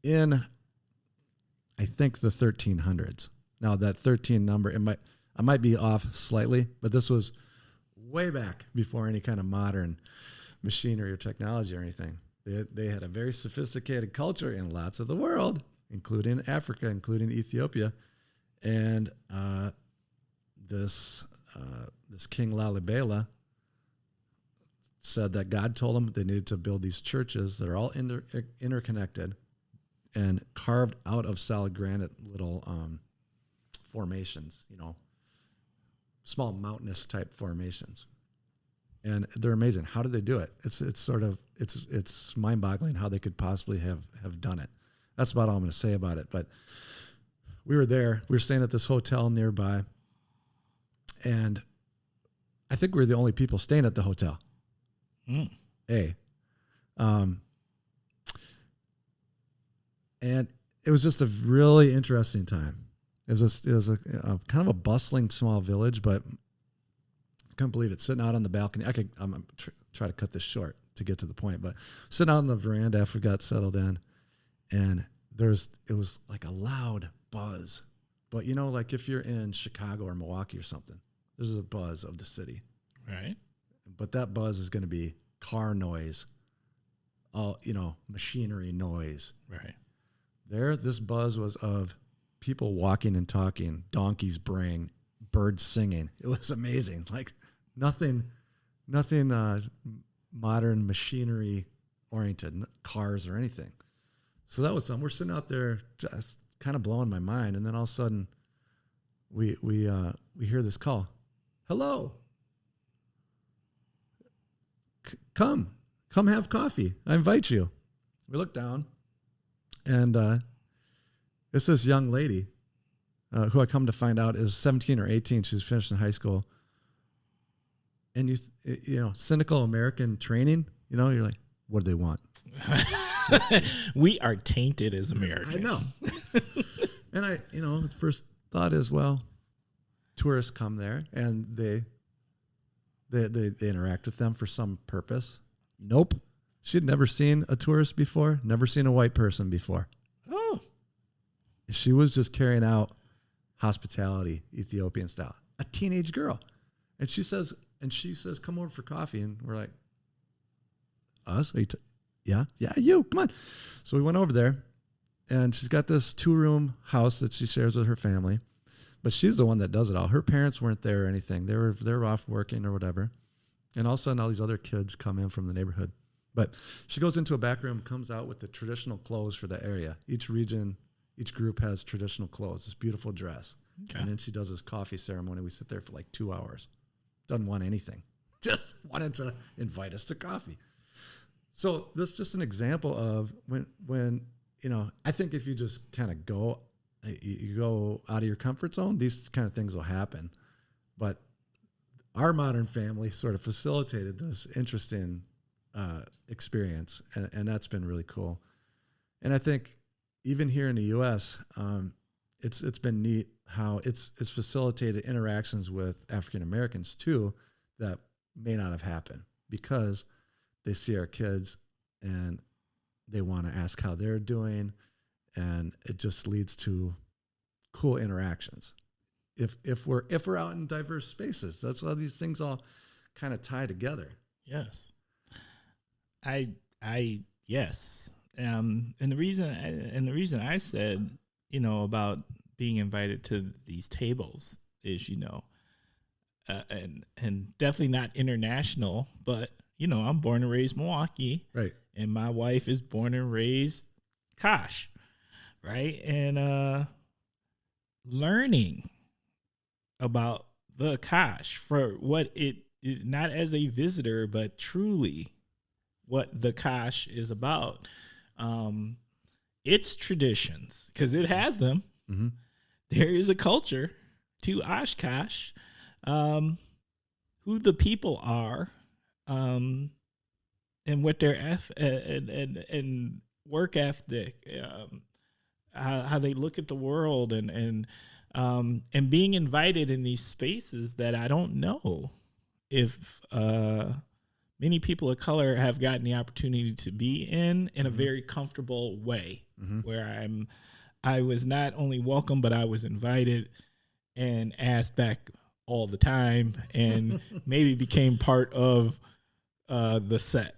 in, I think, the 1300s. Now that 13 number, I might be off slightly, but this was way back before any kind of modern machinery or technology or anything. They had a very sophisticated culture in lots of the world, including Africa, including Ethiopia, and this King Lalibela said that God told them they needed to build these churches that are all interconnected and carved out of solid granite little formations, small mountainous type formations. And they're amazing. How did they do it? It's mind-boggling how they could possibly have done it. That's about all I'm going to say about it. But we were there. We were staying at this hotel nearby, and I think we were the only people staying at the hotel. And it was just a really interesting time. It was a kind of a bustling small village, but I couldn't believe it. Sitting out on the balcony, I'm try to cut this short to get to the point, but sitting out on the veranda after we got settled in, and it was like a loud buzz. But like if you're in Chicago or Milwaukee or something, there's a buzz of the city. Right. But that buzz is going to be car noise, all, machinery noise. Right. There, this buzz was of people walking and talking, donkeys braying, birds singing. It was amazing. Like nothing modern machinery oriented, cars or anything. So that was something. We're sitting out there just kind of blowing my mind. And then all of a sudden we hear this call. Hello. Come have coffee. I invite you. We look down, and it's this young lady who I come to find out is 17 or 18. She's finished in high school. And cynical American training, you're like, what do they want? We are tainted as Americans. I know. And the first thought is, well, tourists come there and they interact with them for some purpose. Nope. She'd never seen a tourist before, never seen a white person before. Oh. She was just carrying out hospitality, Ethiopian style. A teenage girl. And she says, come over for coffee. And we're like, us? Yeah, you, come on. So we went over there, and she's got this 2-room house that she shares with her family. But she's the one that does it all. Her parents weren't there or anything. They were off working or whatever. And all of a sudden, all these other kids come in from the neighborhood. But she goes into a back room, comes out with the traditional clothes for the area. Each group has traditional clothes, this beautiful dress. Okay. And then she does this coffee ceremony. We sit there for like 2 hours. Doesn't want anything. Just wanted to invite us to coffee. So this is just an example of when I think if you just kind of go out of your comfort zone, these kind of things will happen. But our modern family sort of facilitated this interesting experience, and that's been really cool. And I think even here in the U.S., it's been neat how it's facilitated interactions with African Americans too that may not have happened because they see our kids and they want to ask how they're doing, and it just leads to cool interactions. If we're out in diverse spaces, that's how these things all kind of tie together. Yes. Yes. And the reason I said, about being invited to these tables is, and definitely not international, but I'm born and raised Milwaukee, right? And my wife is born and raised Kosh, right? And learning about the Kosh for what it not as a visitor, but truly what the Kosh is about. Its traditions, because it has them. Mm-hmm. There is a culture to Oshkosh, who the people are, and what their and work ethic, how they look at the world, and being invited in these spaces that I don't know if many people of color have gotten the opportunity to be in a very comfortable way, where I was not only welcome, but I was invited and asked back all the time, and maybe became part of the set,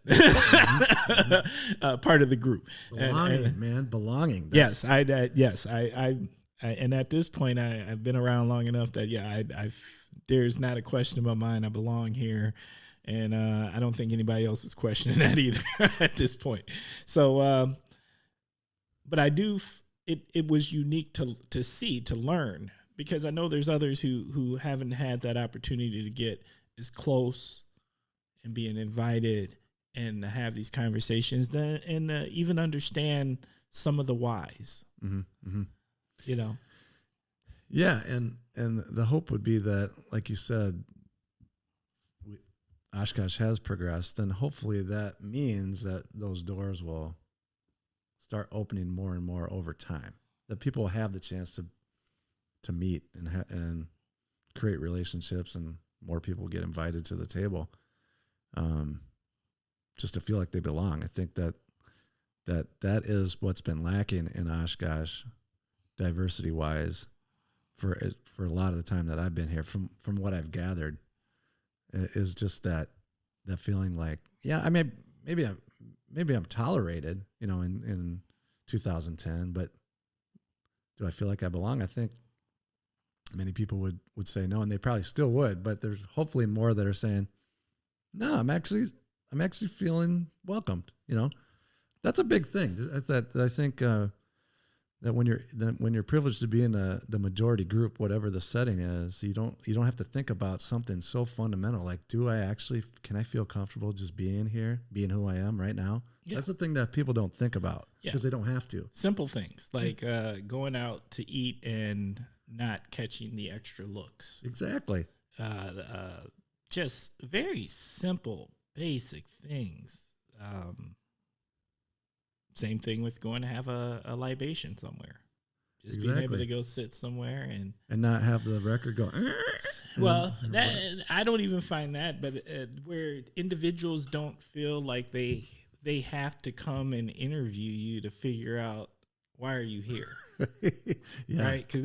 part of the group. Belonging. Yes, I and at this point, I've been around long enough that there's not a question in my mind. I belong here. And I don't think anybody else is questioning that either at this point. So, but I do. It was unique to learn, because I know there's others who haven't had that opportunity to get as close and being invited and have these conversations and even understand some of the whys. Mm-hmm. Yeah, and the hope would be that, like you said, Oshkosh has progressed, and hopefully that means that those doors will start opening more and more over time. That people will have the chance to meet and create relationships, and more people get invited to the table, just to feel like they belong. I think that is what's been lacking in Oshkosh, diversity wise, for a lot of the time that I've been here. From what I've gathered, is just that feeling like, yeah, I mean, maybe I'm tolerated, in 2010, but do I feel like I belong? I think many people would say no, and they probably still would, but there's hopefully more that are saying, no, I'm actually feeling welcomed. That's a big thing. That I think that when you're privileged to be in the majority group, whatever the setting is, you don't have to think about something so fundamental like, can I feel comfortable just being here, being who I am right now? Yeah. That's the thing that people don't think about, because they don't have to. Simple things like going out to eat and not catching the extra looks. Exactly. Just very simple, basic things. Same thing with going to have a libation somewhere. Just being able to go sit somewhere and not have the record go. Well, I don't even find that, but where individuals don't feel like they have to come and interview you to figure out why are you here, yeah. right? Because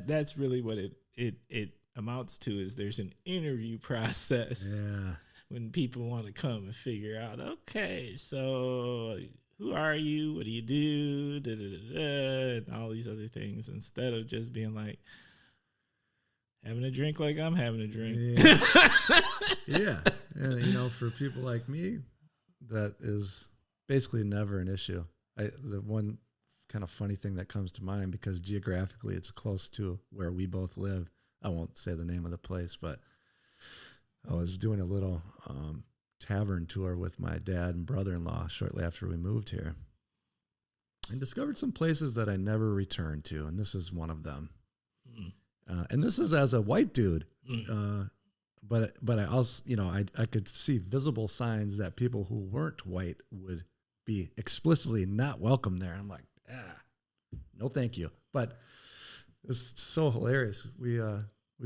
that's really what it amounts to is there's an interview process. Yeah. When people want to come and figure out, okay, so who are you? What do you do? Da, da, da, da, and all these other things instead of just being like having a drink like I'm having a drink. Yeah. And, for people like me, that is basically never an issue. The one kind of funny thing that comes to mind, because geographically it's close to where we both live. I won't say the name of the place, but I was doing a little tavern tour with my dad and brother-in-law shortly after we moved here, and discovered some places that I never returned to, and this is one of them. And this is as a white dude, but I also, I could see visible signs that people who weren't white would be explicitly not welcome there. I'm like, no, thank you. But it's so hilarious. We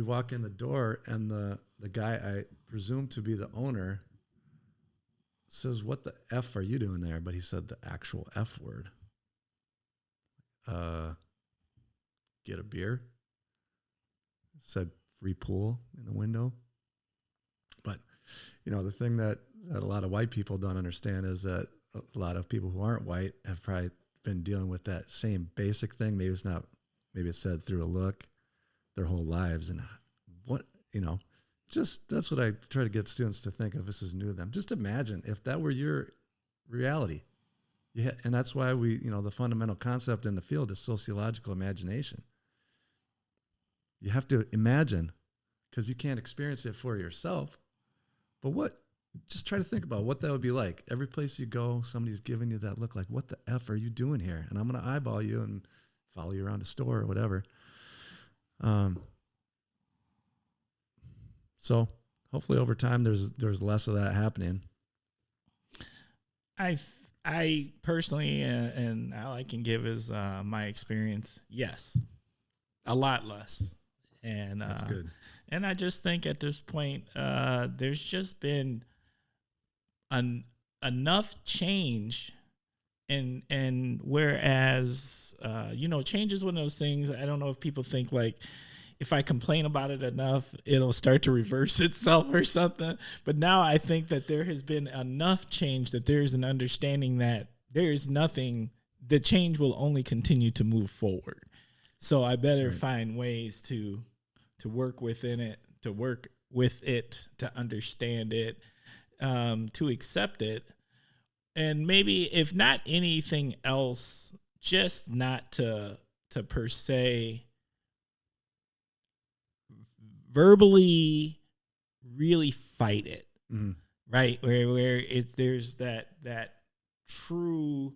walk in the door, and the guy I presume to be the owner says, "What the F are you doing there?" But he said the actual F word. Get a beer. Said free pool in the window. But, the thing that a lot of white people don't understand is that a lot of people who aren't white have probably been dealing with that same basic thing. Maybe it's said through a look their whole lives. And that's what I try to get students to think of. This is new to them. Just imagine if that were your reality. Yeah, and that's why the fundamental concept in the field is sociological imagination. You have to imagine, because you can't experience it for yourself. But just try to think about what that would be like. Every place you go, somebody's giving you that look like, what the F are you doing here? And I'm going to eyeball you and follow you around a store or whatever. So hopefully over time there's less of that happening. I personally, and all I can give is my experience. Yes, a lot less. And that's good. And I just think at this point, there's just been enough change, and whereas change is one of those things. I don't know if people think like, if I complain about it enough, it'll start to reverse itself or something. But now I think that there has been enough change that there is an understanding that there is nothing. The change will only continue to move forward. So I better find ways to work within it, to work with it, to understand it, to accept it. And maybe if not anything else, just not to per se verbally really fight it. Mm-hmm. Right? Where there's that true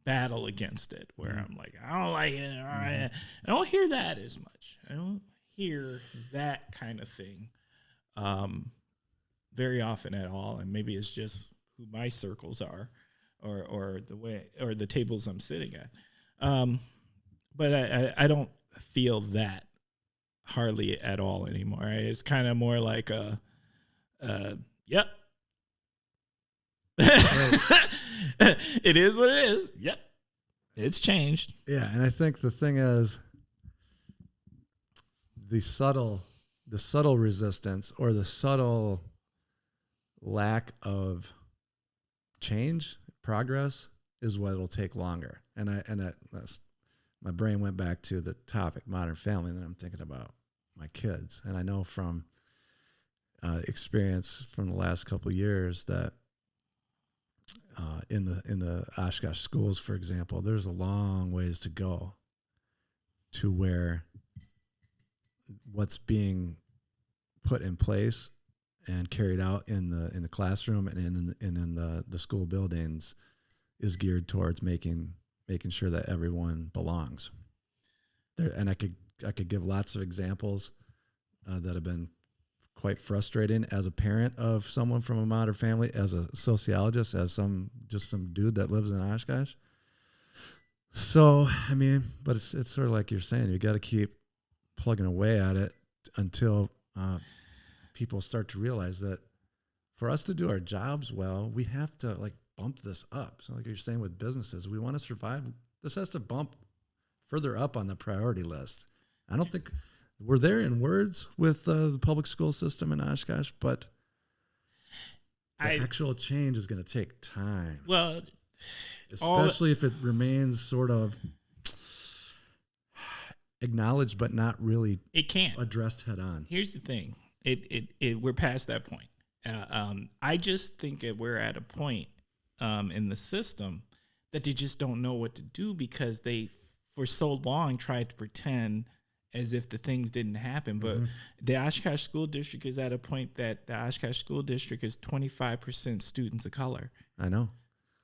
battle against it, where I'm like, I don't like it. I don't hear that as much. I don't hear that kind of thing very often at all. And maybe it's just who my circles are, or the way, or the tables I'm sitting at. But I don't feel that hardly at all anymore. It's kind of more like yep. It is what it is. Yep. It's changed. Yeah, and I think the thing is the subtle resistance, or the subtle lack of change, progress, is what will take longer. And that's my brain went back to the topic, modern family, and then I'm thinking about my kids. And I know from experience from the last couple of years that in the Oshkosh schools, for example, there's a long ways to go to where what's being put in place and carried out in the classroom and in the school buildings is geared towards making sure that everyone belongs there. And I could give lots of examples that have been quite frustrating as a parent of someone from a modern family, as a sociologist, as some dude that lives in Oshkosh. So, I mean, but it's sort of like you're saying, you got to keep plugging away at it until people start to realize that for us to do our jobs well, we have to like bump this up. So like you're saying with businesses, we want to survive. This has to bump further up on the priority list. I don't think we're there in words with the public school system in Oshkosh, but the actual change is going to take time. Well, especially if it remains sort of acknowledged but not really it can't addressed head on. Here's the thing. We're past that point. I just think that we're at a point in the system that they just don't know what to do because they, for so long, tried to pretend as if the things didn't happen. But the Oshkosh School District is at a point that the Oshkosh School District is 25% students of color. I know.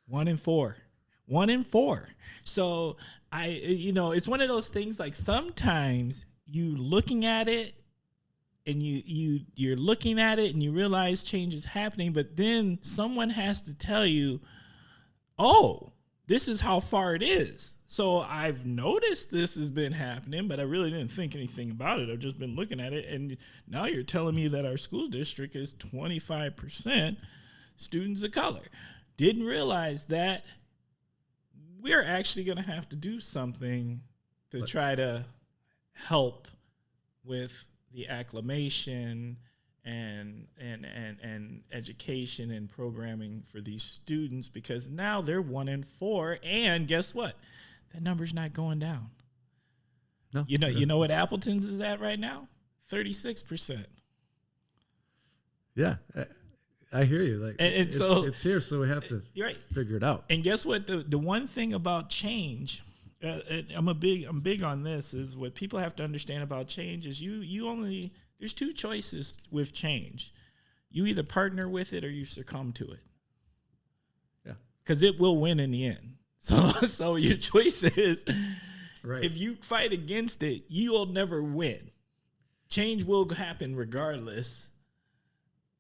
1 in 4. 1 in 4. So it's one of those things like sometimes you looking at it and you're looking at it and you realize change is happening, but then someone has to tell you, oh, this is how far it is. So I've noticed this has been happening, but I really didn't think anything about it. I've just been looking at it. And now you're telling me that our school district is 25% students of color. Didn't realize that we're actually going to have to do something to try to help with the acclimation and education and programming for these students, because now they're 1 in 4, and guess what? That number's not going down. No, you know what Appleton's is at right now? 36%. Yeah, I hear you. Like, and so it's here, so we have to figure it out. And guess what? The one thing about change, I'm big on this, is what people have to understand about change is there's 2 choices with change. You either partner with it or you succumb to it. Yeah. Because it will win in the end. So your choice is, if you fight against it, you'll never win. Change will happen regardless,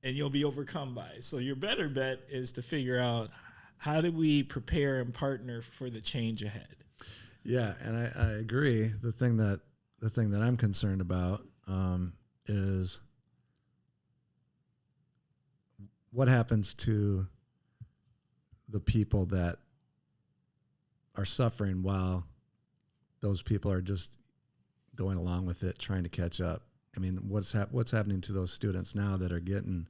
and you'll be overcome by it. So your better bet is to figure out, how do we prepare and partner for the change ahead? Yeah, and I agree. The thing that I'm concerned about is what happens to the people that are suffering while those people are just going along with it, trying to catch up. I mean, what's happening to those students now that are getting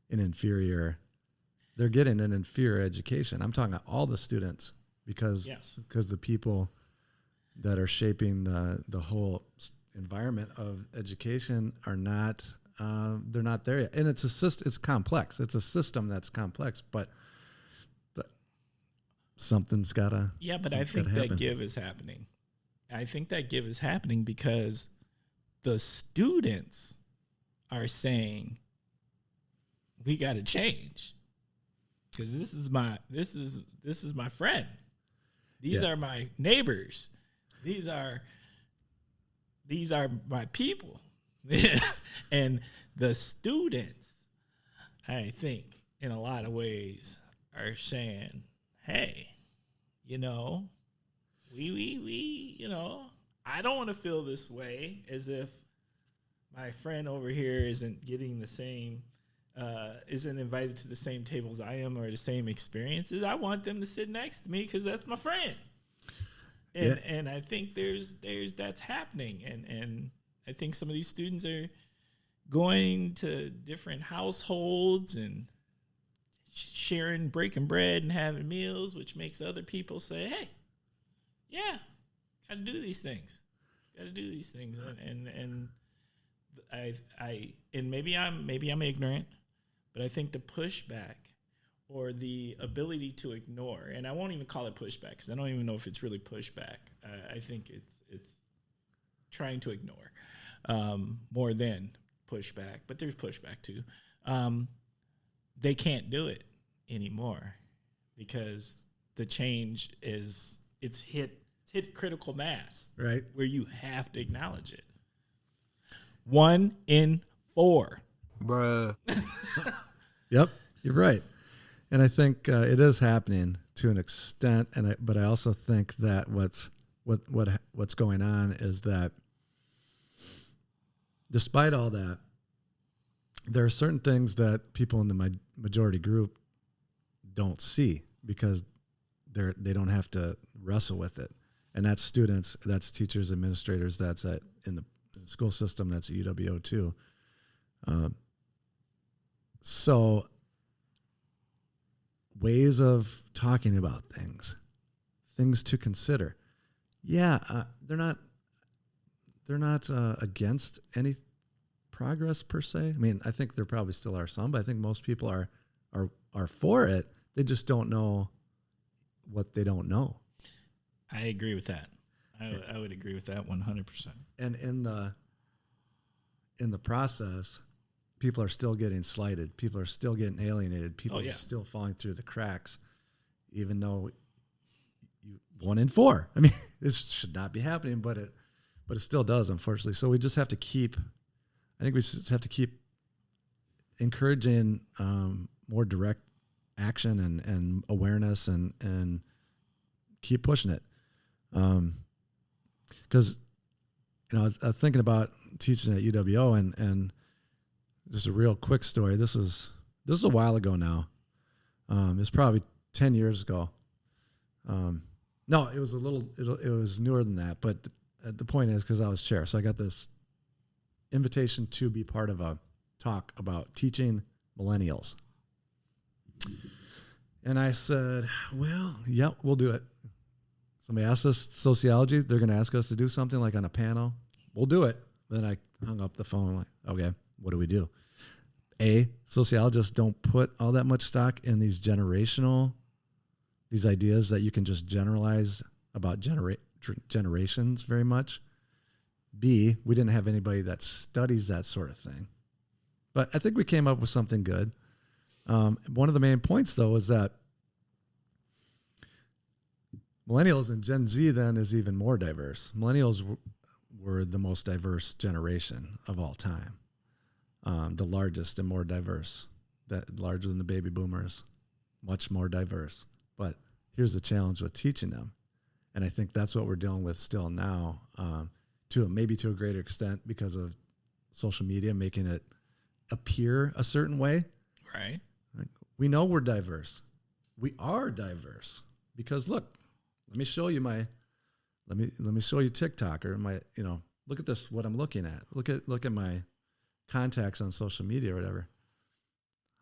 an inferior education? I'm talking about all the students because the people that are shaping the whole environment of education are not they're not there yet. And it's complex. It's a system that's complex, but something's gotta. Yeah, but I think that give is happening. I think that give is happening because the students are saying, we got to change, because this is my friend. These are my neighbors. These are my people. And the students, I think, in a lot of ways, are saying, hey, I don't want to feel this way, as if my friend over here isn't getting the same, isn't invited to the same tables I am or the same experiences. I want them to sit next to me because that's my friend. And I think there's that's happening. And I think some of these students are going to different households and breaking bread and having meals, which makes other people say, hey, yeah, got to do these things. And maybe I'm ignorant, but I think the pushback or the ability to ignore, and I won't even call it pushback because I don't even know if it's really pushback. I think it's trying to ignore more than pushback, but there's pushback too. They can't do it anymore because the change it's hit critical mass, right? Where you have to acknowledge it. 1 in 4. Bruh. Yep, you're right. And I think it is happening to an extent. But I also think that what's going on is that despite all that, there are certain things that people in the majority group don't see because they don't have to wrestle with it. And that's students, that's teachers, administrators, that's in the school system, that's at UWO too. So ways of talking about things to consider. Yeah, they're not against any progress per se. I mean, I think there probably still are some, but I think most people are for it. They just don't know what they don't know. I agree with that. I would agree with that 100%. And in the process, people are still getting slighted. People are still getting alienated. People are still falling through the cracks, even though 1 in 4. I mean, this should not be happening, but it still does, unfortunately. So we just have to keep. I think we just have to keep encouraging more direct action and awareness and keep pushing it. Because I was thinking about teaching at UWO and just a real quick story. This is a while ago now. It's probably 10 years ago. No, it was it was newer than that. But the point is, because I was chair, so I got this invitation to be part of a talk about teaching millennials. And I said, well, yep, we'll do it. Somebody asked us sociology. They're going to ask us to do something like on a panel. We'll do it. Then I hung up the phone. Like, okay, what do we do? Sociologists don't put all that much stock in these ideas that you can just generalize about generations very much. B, we didn't have anybody that studies that sort of thing. But I think we came up with something good. One of the main points, though, is that millennials and Gen Z then is even more diverse. Millennials were the most diverse generation of all time, the largest and more diverse, larger than the baby boomers, much more diverse. But here's the challenge with teaching them. And I think that's what we're dealing with still now, maybe to a greater extent because of social media making it appear a certain way. Right. Like, we know we're diverse. We are diverse because look, let me show you let me show you TikTok or look at this, what I'm looking at. Look at my contacts on social media or whatever.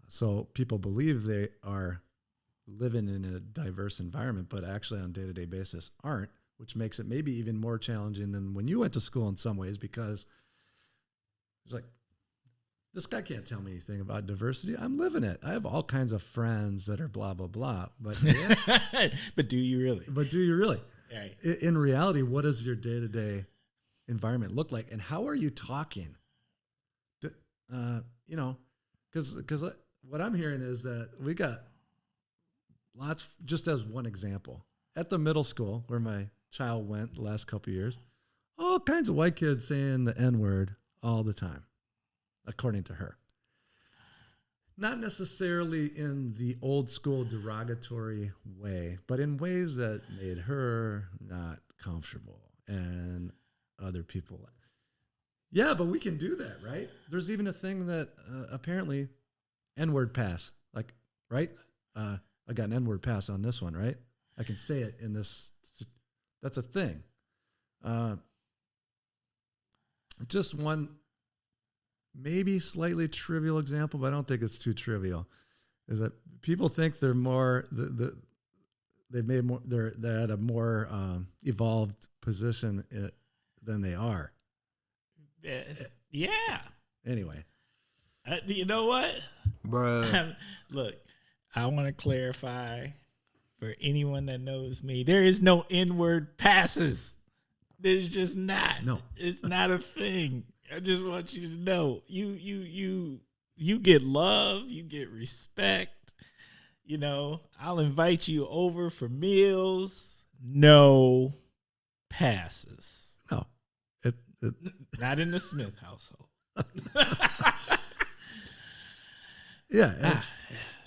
So people believe they are living in a diverse environment, but actually on a day-to-day basis aren't, which makes it maybe even more challenging than when you went to school in some ways, because it's like, this guy can't tell me anything about diversity. I'm living it. I have all kinds of friends that are blah, blah, blah. But but do you really? Right. In reality, what does your day-to-day environment look like? And how are you talking? Because what I'm hearing is that we got lots, just as one example, at the middle school where my child went the last couple of years, all kinds of white kids saying the N-word all the time, according to her. Not necessarily in the old school derogatory way, but in ways that made her not comfortable and other people. Yeah, but we can do that, right? There's even a thing that apparently N-word pass, like, right? I got an N-word pass on this one, right? I can say it in this. That's a thing. Just one maybe slightly trivial example, but I don't think it's too trivial, is that people think they're more they're at a more evolved position than they are. Yeah. Anyway, you know what, Bruh. Look, I want to clarify for anyone that knows me: there is no N-word passes. There's just not. No, it's not a thing. I just want you to know, you get love, you get respect. I'll invite you over for meals. No passes. No, not in the Smith household. Yeah.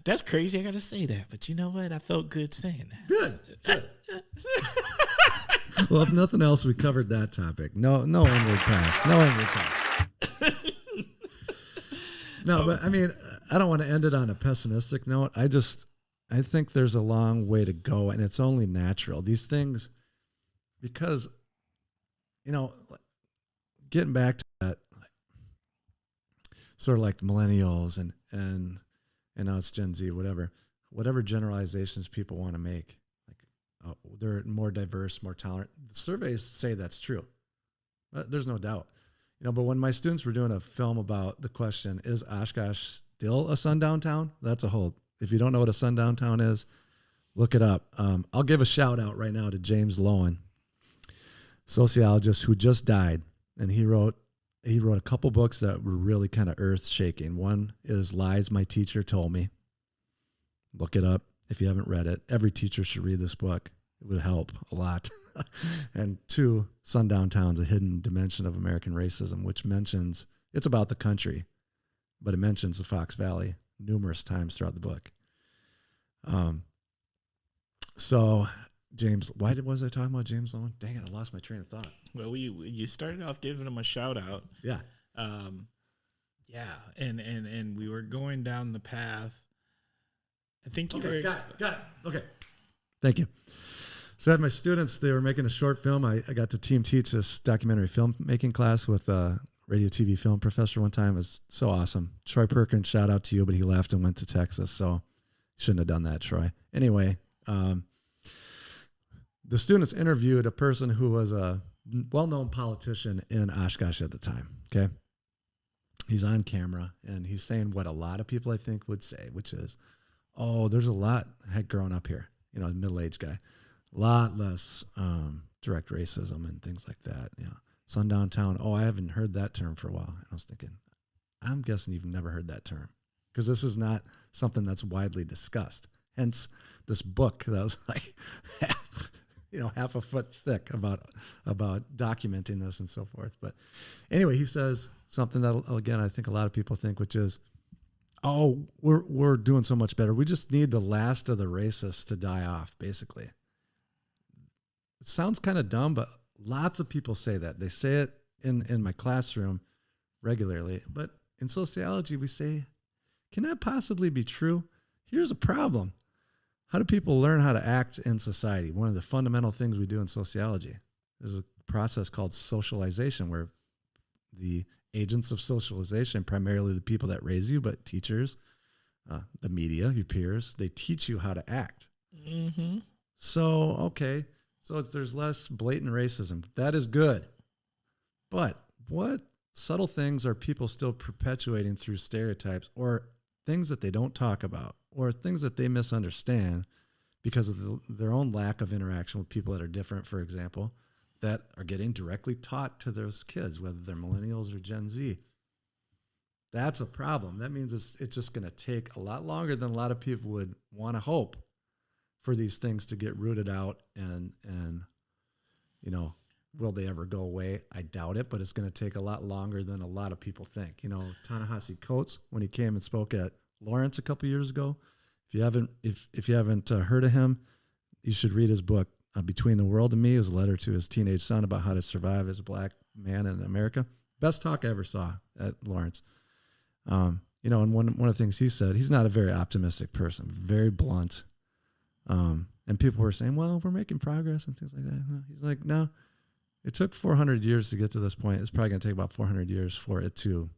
That's crazy. I got to say that. But you know what? I felt good saying that. Good. Well, if nothing else, we covered that topic. No inward pass. No inward pass. No, but I mean, I don't want to end it on a pessimistic note. I think there's a long way to go, and it's only natural. These things, because, getting back to that, sort of like the millennials and now it's Gen Z, whatever generalizations people want to make. They're more diverse, more tolerant. The surveys say that's true. There's no doubt. But when my students were doing a film about the question, is Oshkosh still a sundown town? That's a whole, if you don't know what a sundown town is, look it up. I'll give a shout out right now to James Lowen, sociologist who just died. And he wrote a couple books that were really kind of earth shaking. One is Lies My Teacher Told Me. Look it up. If you haven't read it, every teacher should read this book. It would help a lot. And 2, Sundown Towns, A Hidden Dimension of American Racism, which mentions, it's about the country, but it mentions the Fox Valley numerous times throughout the book. So, James, why was I talking about James Lowen? Dang it, I lost my train of thought. Well, you started off giving him a shout out. Yeah. Yeah, and we were going down the path. I think you Okay, were... got it. Okay. Thank you. So I had my students, they were making a short film. I got to team teach this documentary filmmaking class with a radio TV film professor one time. It was so awesome. Troy Perkins, shout out to you, but he left and went to Texas, so shouldn't have done that, Troy. Anyway, the students interviewed a person who was a well-known politician in Oshkosh at the time, okay? He's on camera, and he's saying what a lot of people, I think, would say, which is, oh, there's a lot had grown up here, a middle-aged guy. A lot less direct racism and things like that. Sundown town. Oh, I haven't heard that term for a while. I was thinking, I'm guessing you've never heard that term because this is not something that's widely discussed. Hence, this book that was like half a foot thick about documenting this and so forth. But anyway, he says something that, again, I think a lot of people think, which is, oh, we're doing so much better. We just need the last of the racists to die off, basically. It sounds kind of dumb, but lots of people say that. They say it in my classroom regularly. But in sociology, we say, can that possibly be true? Here's a problem. How do people learn how to act in society? One of the fundamental things we do in sociology is a process called socialization, where the agents of socialization, primarily the people that raise you, but teachers, the media, your peers, they teach you how to act. Mm-hmm. So, okay. So there's less blatant racism. That is good. But what subtle things are people still perpetuating through stereotypes or things that they don't talk about or things that they misunderstand because of their own lack of interaction with people that are different, for example, that are getting directly taught to those kids, whether they're millennials or Gen Z? That's a problem. That means it's just going to take a lot longer than a lot of people would want to hope for these things to get rooted out and will they ever go away? I doubt it, but it's going to take a lot longer than a lot of people think. Ta-Nehisi Coates, when he came and spoke at Lawrence a couple years ago, if you haven't heard of him, you should read his book, Between the World and Me. It was a letter to his teenage son about how to survive as a black man in America. Best talk I ever saw at Lawrence. And one of the things he said, he's not a very optimistic person, very blunt. And people were saying, well, we're making progress and things like that. He's like, no, it took 400 years to get to this point. It's probably going to take about 400 years for it to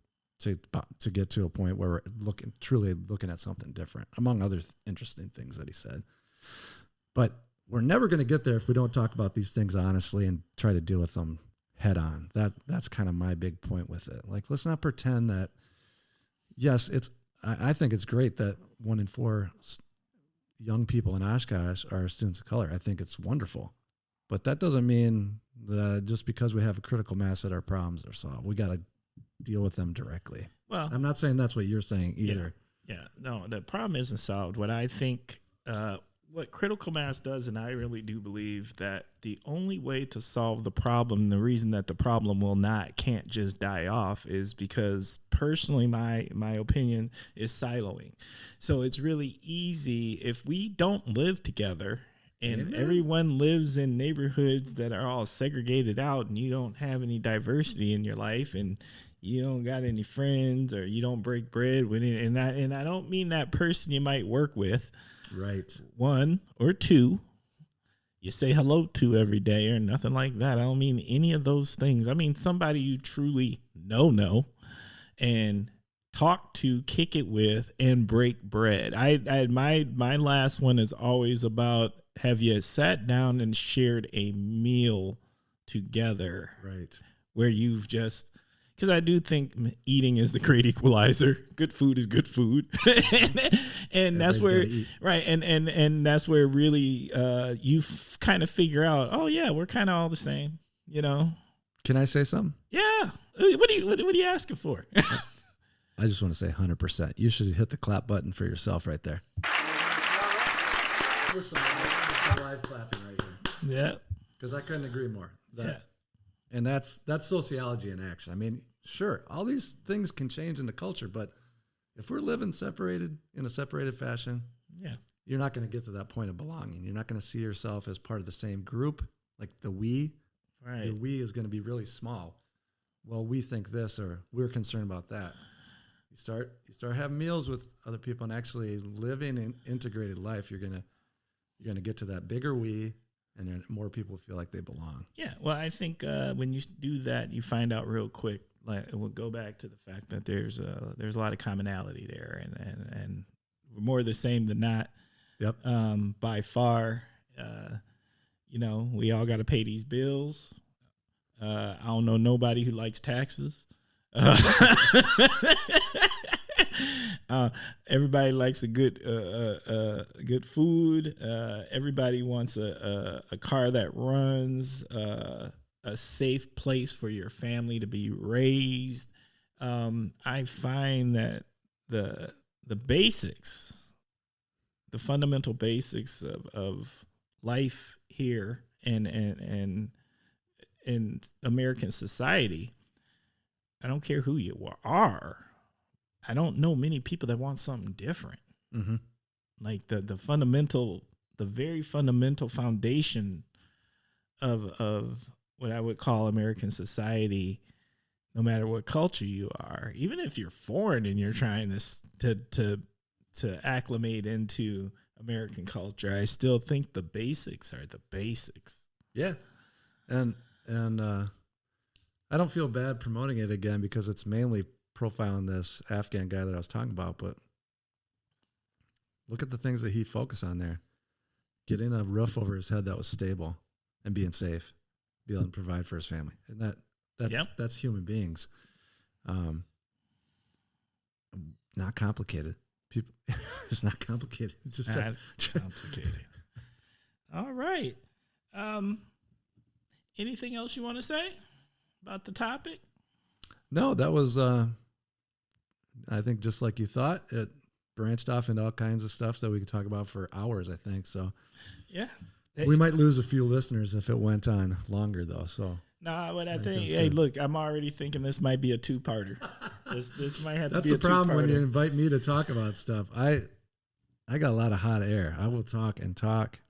get to a point where we're truly looking at something different, among other interesting things that he said. But we're never going to get there if we don't talk about these things honestly and try to deal with them head on. That's kind of my big point with it. Like, let's not pretend that, yes, I think it's great that 1 in 4 young people in Oshkosh are students of color. I think it's wonderful. But that doesn't mean that just because we have a critical mass that our problems are solved. We got to deal with them directly. Well, I'm not saying that's what you're saying either. Yeah. No, the problem isn't solved. What I think, what critical mass does, and I really do believe that the only way to solve the problem, the reason that the problem can't just die off, is because personally, my opinion is siloing. So it's really easy if we don't live together and everyone lives in neighborhoods that are all segregated out, and you don't have any diversity in your life, and you don't got any friends, or you don't break bread with it. And I don't mean that person you might work with. Right. One or two you say hello to every day or nothing like that. I don't mean any of those things. I mean somebody you truly know and talk to, kick it with, and break bread. My last one is always about, have you sat down and shared a meal together? Right. Where you've just, because I do think eating is the great equalizer. Good food is good food. and that's where, right. And that's where really you kind of figure out, oh yeah, we're kind of all the same, you know? Can I say something? Yeah. What are you asking for? I just want to say 100%. You should hit the clap button for yourself right there. Listen, I'm live clapping right here. Yeah. Because I couldn't agree more. And that's sociology in action. I mean, sure, all these things can change in the culture, but if we're living separated in a separated fashion, you're not going to get to that point of belonging. You're not going to see yourself as part of the same group, like the we. Right. Your we is going to be really small. Well, we think this, or we're concerned about that. You start having meals with other people and actually living an integrated life. You're gonna get to that bigger we. And then more people feel like they belong. Yeah, well, I think when you do that, you find out real quick. Like, we'll go back to the fact that there's a lot of commonality there, and we're more the same than not. Yep. By far, we all got to pay these bills. I don't know nobody who likes taxes. Everybody likes a good food. Everybody wants a car that runs, a safe place for your family to be raised. I find that the basics, the fundamental basics of life here and in American society, I don't care who you are. I don't know many people that want something different. Mm-hmm. Like the very fundamental foundation of what I would call American society, no matter what culture you are, even if you're foreign and you're trying to acclimate into American culture, I still think the basics are the basics. Yeah. And I don't feel bad promoting it again because it's mainly profiling this Afghan guy that I was talking about, but look at the things that he focused on there. Getting a roof over his head that was stable and being safe, be able to provide for his family. And that's human beings. Not complicated. People, it's not complicated. It's just not complicated. All right. Anything else you want to say about the topic? No, that was, I think just like you thought, it branched off into all kinds of stuff that we could talk about for hours, I think. So yeah, we might lose a few listeners if it went on longer though. So but I think, hey, look, I'm already thinking this might be a two-parter. This might have to be a two-parter. That's the problem when you invite me to talk about stuff. I got a lot of hot air. I will talk and talk.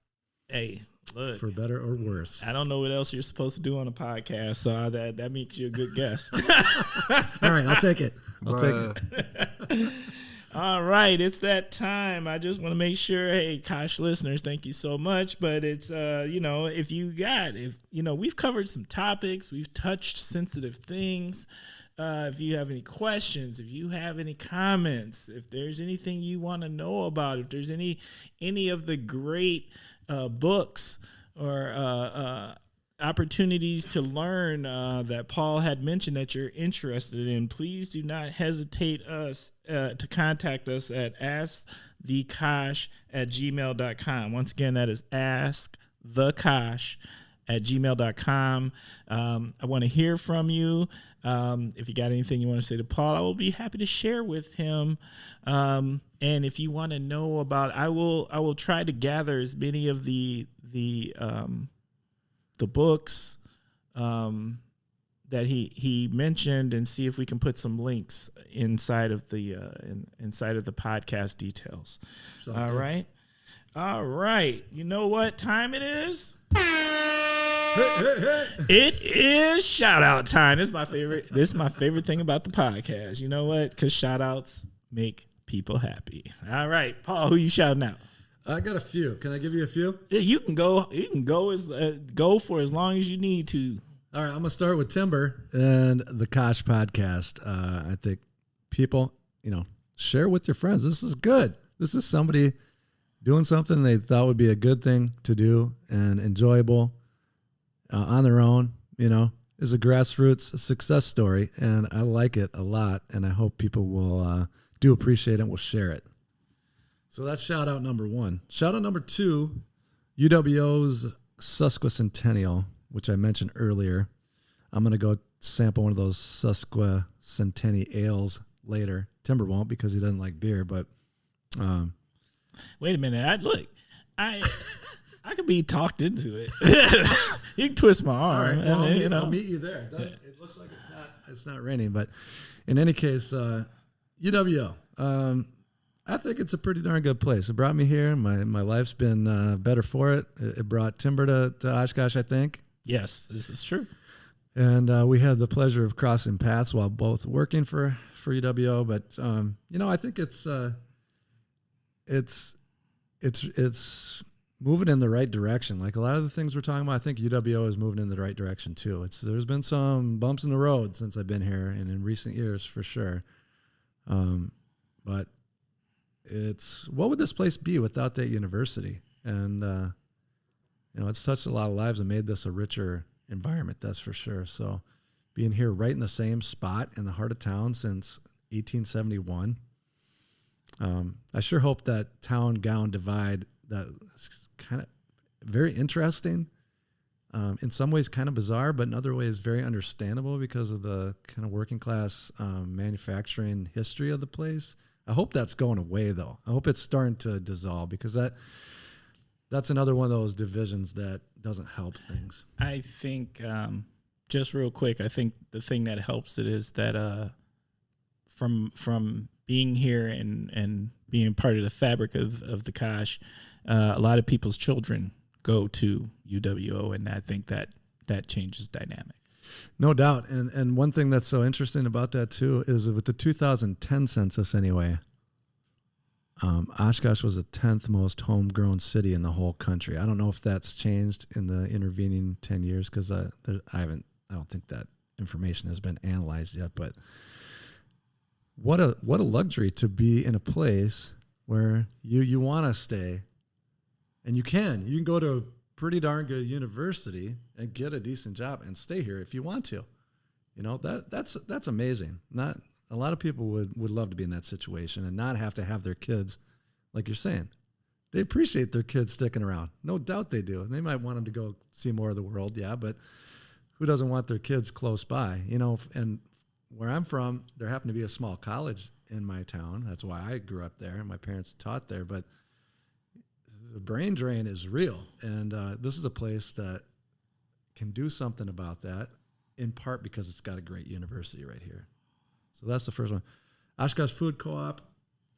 Hey, look, for better or worse. I don't know what else you're supposed to do on a podcast, so that makes you a good guest. All right, I'll take it. All right, it's that time. I just want to make sure, hey, Kosh listeners, thank you so much. But it's, we've covered some topics. We've touched sensitive things. If you have any questions, if you have any comments, if there's anything you want to know about, if there's any of the great books or opportunities to learn that Paul had mentioned that you're interested in, please do not hesitate to contact us at askthekosh@gmail.com. Once again, that is askthekosh at gmail.com. I want to hear from you. If you got anything you want to say to Paul, I will be happy to share with him. And if you want to know about, I will try to gather as many of the books that he mentioned and see if we can put some links inside of the podcast details. Sounds All good. right. All right. You know what time it is? It is shout out time. This is my favorite. This is my favorite thing about the podcast. You know what? Because shout outs make people happy. All right, Paul, who you shouting out? I got a few. Can I give you a few? Yeah, you can go. You can go for as long as you need to. All right, I'm gonna start with Timber and the Kosh podcast. I think people, share with your friends. This is good. This is somebody doing something they thought would be a good thing to do and enjoyable on their own. Is a grassroots success story, and I like it a lot. And I hope people will do appreciate it and will share it. So that's shout out number one. Shout out number two, UWO's Sesquicentennial, which I mentioned earlier. I'm going to go sample one of those Sesquicentennial ales later. Timber won't because he doesn't like beer, but wait a minute. I could be talked into it. You can twist my arm. all right, well, I'll I'll meet you there. It looks like it's not raining, but in any case, UWO. I think it's a pretty darn good place. It brought me here. My life's been better for it. It brought Timber to Oshkosh, I think. Yes, this is true. And we had the pleasure of crossing paths while both working for UWO. But I think it's moving in the right direction. Like a lot of the things we're talking about, I think UWO is moving in the right direction too. There's been some bumps in the road since I've been here and in recent years for sure. But what would this place be without that university? And it's touched a lot of lives and made this a richer environment, that's for sure. So being here right in the same spot in the heart of town since 1871, I sure hope that town-gown divide that's kind of very interesting, in some ways kind of bizarre, but in other ways very understandable because of the kind of working class manufacturing history of the place. I hope that's going away, though. I hope it's starting to dissolve because that's another one of those divisions that doesn't help things. I think, just real quick, I think the thing that helps it is that from being here and being part of the fabric of the Kosh, a lot of people's children go to UWO, and I think that changes dynamic. No doubt. And one thing that's so interesting about that, too, is with the 2010 census anyway, Oshkosh was the 10th most homegrown city in the whole country. I don't know if that's changed in the intervening 10 years because I don't think that information has been analyzed yet. But what a luxury to be in a place where you want to stay, and you can go to a pretty darn good university and get a decent job and stay here if you want to. That's amazing. Not a lot of people would love to be in that situation and not have to have their kids, like you're saying. They appreciate their kids sticking around. No doubt they do. And they might want them to go see more of the world, yeah, but who doesn't want their kids close by? And where I'm from, there happened to be a small college in my town. That's why I grew up there, and my parents taught there. But the brain drain is real, and this is a place that can do something about that, in part because it's got a great university right here. So that's the first one. Oshkosh Food Co-op.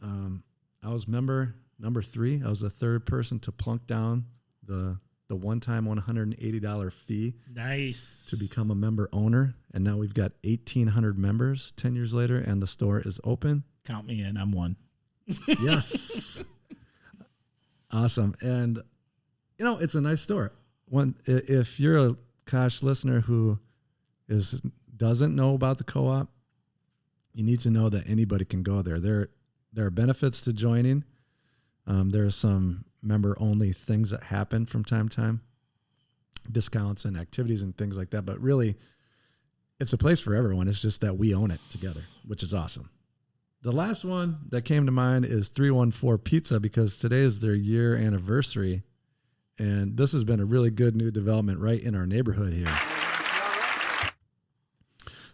I was member number 3. I was the third person to plunk down the one-time $180 fee. Nice. To become a member owner. And now we've got 1,800 members 10 years later, and the store is open. Count me in. I'm one. Yes. Awesome. And, it's a nice store. If you're a Kosh listener who doesn't know about the co-op, you need to know that anybody can go there. There are benefits to joining. There are some member-only things that happen from time to time, discounts and activities and things like that. But really, it's a place for everyone. It's just that we own it together, which is awesome. The last one that came to mind is 314 Pizza because today is their year anniversary. And this has been a really good new development right in our neighborhood here.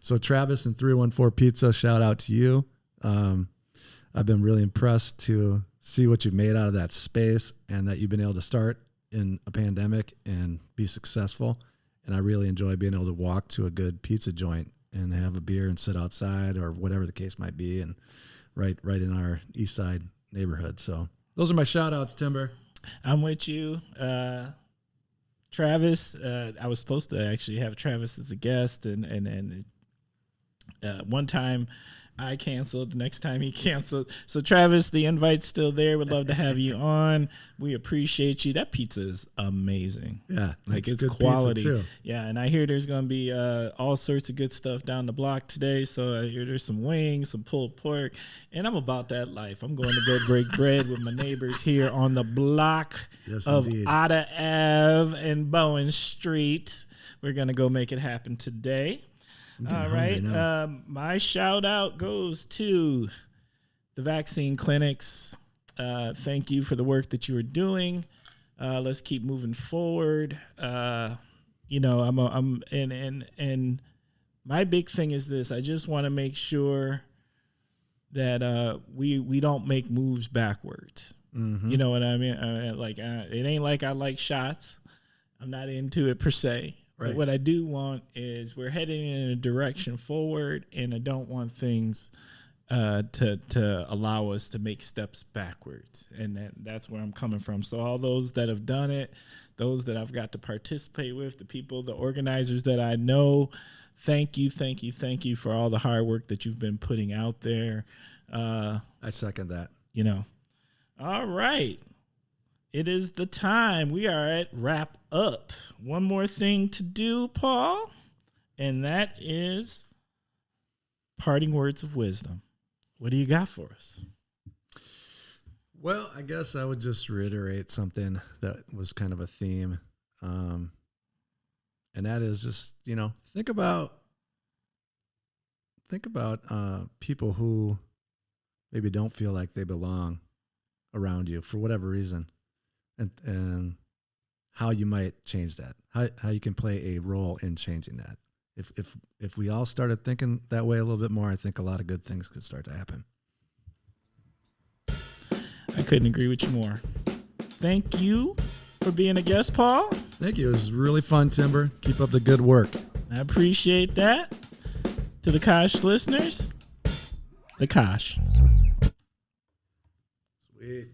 So Travis and 314 Pizza, shout out to you. I've been really impressed to see what you've made out of that space and that you've been able to start in a pandemic and be successful. And I really enjoy being able to walk to a good pizza joint and have a beer and sit outside or whatever the case might be, and right in our east side neighborhood. So those are my shout outs, Timber. I'm with you. Travis, I was supposed to actually have Travis as a guest, and one time I canceled, the next time he canceled. So Travis, the invite's still there. Would love to have you on. We appreciate you. That pizza is amazing. Yeah. Like it's quality. Yeah. And I hear there's going to be all sorts of good stuff down the block today. So I hear there's some wings, some pulled pork, and I'm about that life. I'm going to go break bread with my neighbors here on the block of Otta Ave and Bowen Street. We're going to go make it happen today. All right. My shout out goes to the vaccine clinics. Thank you for the work that you are doing. Let's keep moving forward. And my big thing is this. I just want to make sure that we don't make moves backwards. Mm-hmm. You know what I mean? It ain't like I like shots. I'm not into it per se. Right. But what I do want is we're heading in a direction forward, and I don't want things to allow us to make steps backwards. And that's where I'm coming from. So all those that have done it, those that I've got to participate with, the people, the organizers that I know, thank you for all the hard work that you've been putting out there. I second that. All right. It is the time. We are at wrap up. One more thing to do, Paul, and that is parting words of wisdom. What do you got for us? Well, I guess I would just reiterate something that was kind of a theme. And that is just, think about people who maybe don't feel like they belong around you for whatever reason. And how you might change that, how you can play a role in changing that. If we all started thinking that way a little bit more, I think a lot of good things could start to happen. I couldn't agree with you more. Thank you for being a guest, Paul. Thank you. It was really fun, Timber. Keep up the good work. I appreciate that. To the Kosh listeners, the Kosh. Sweet.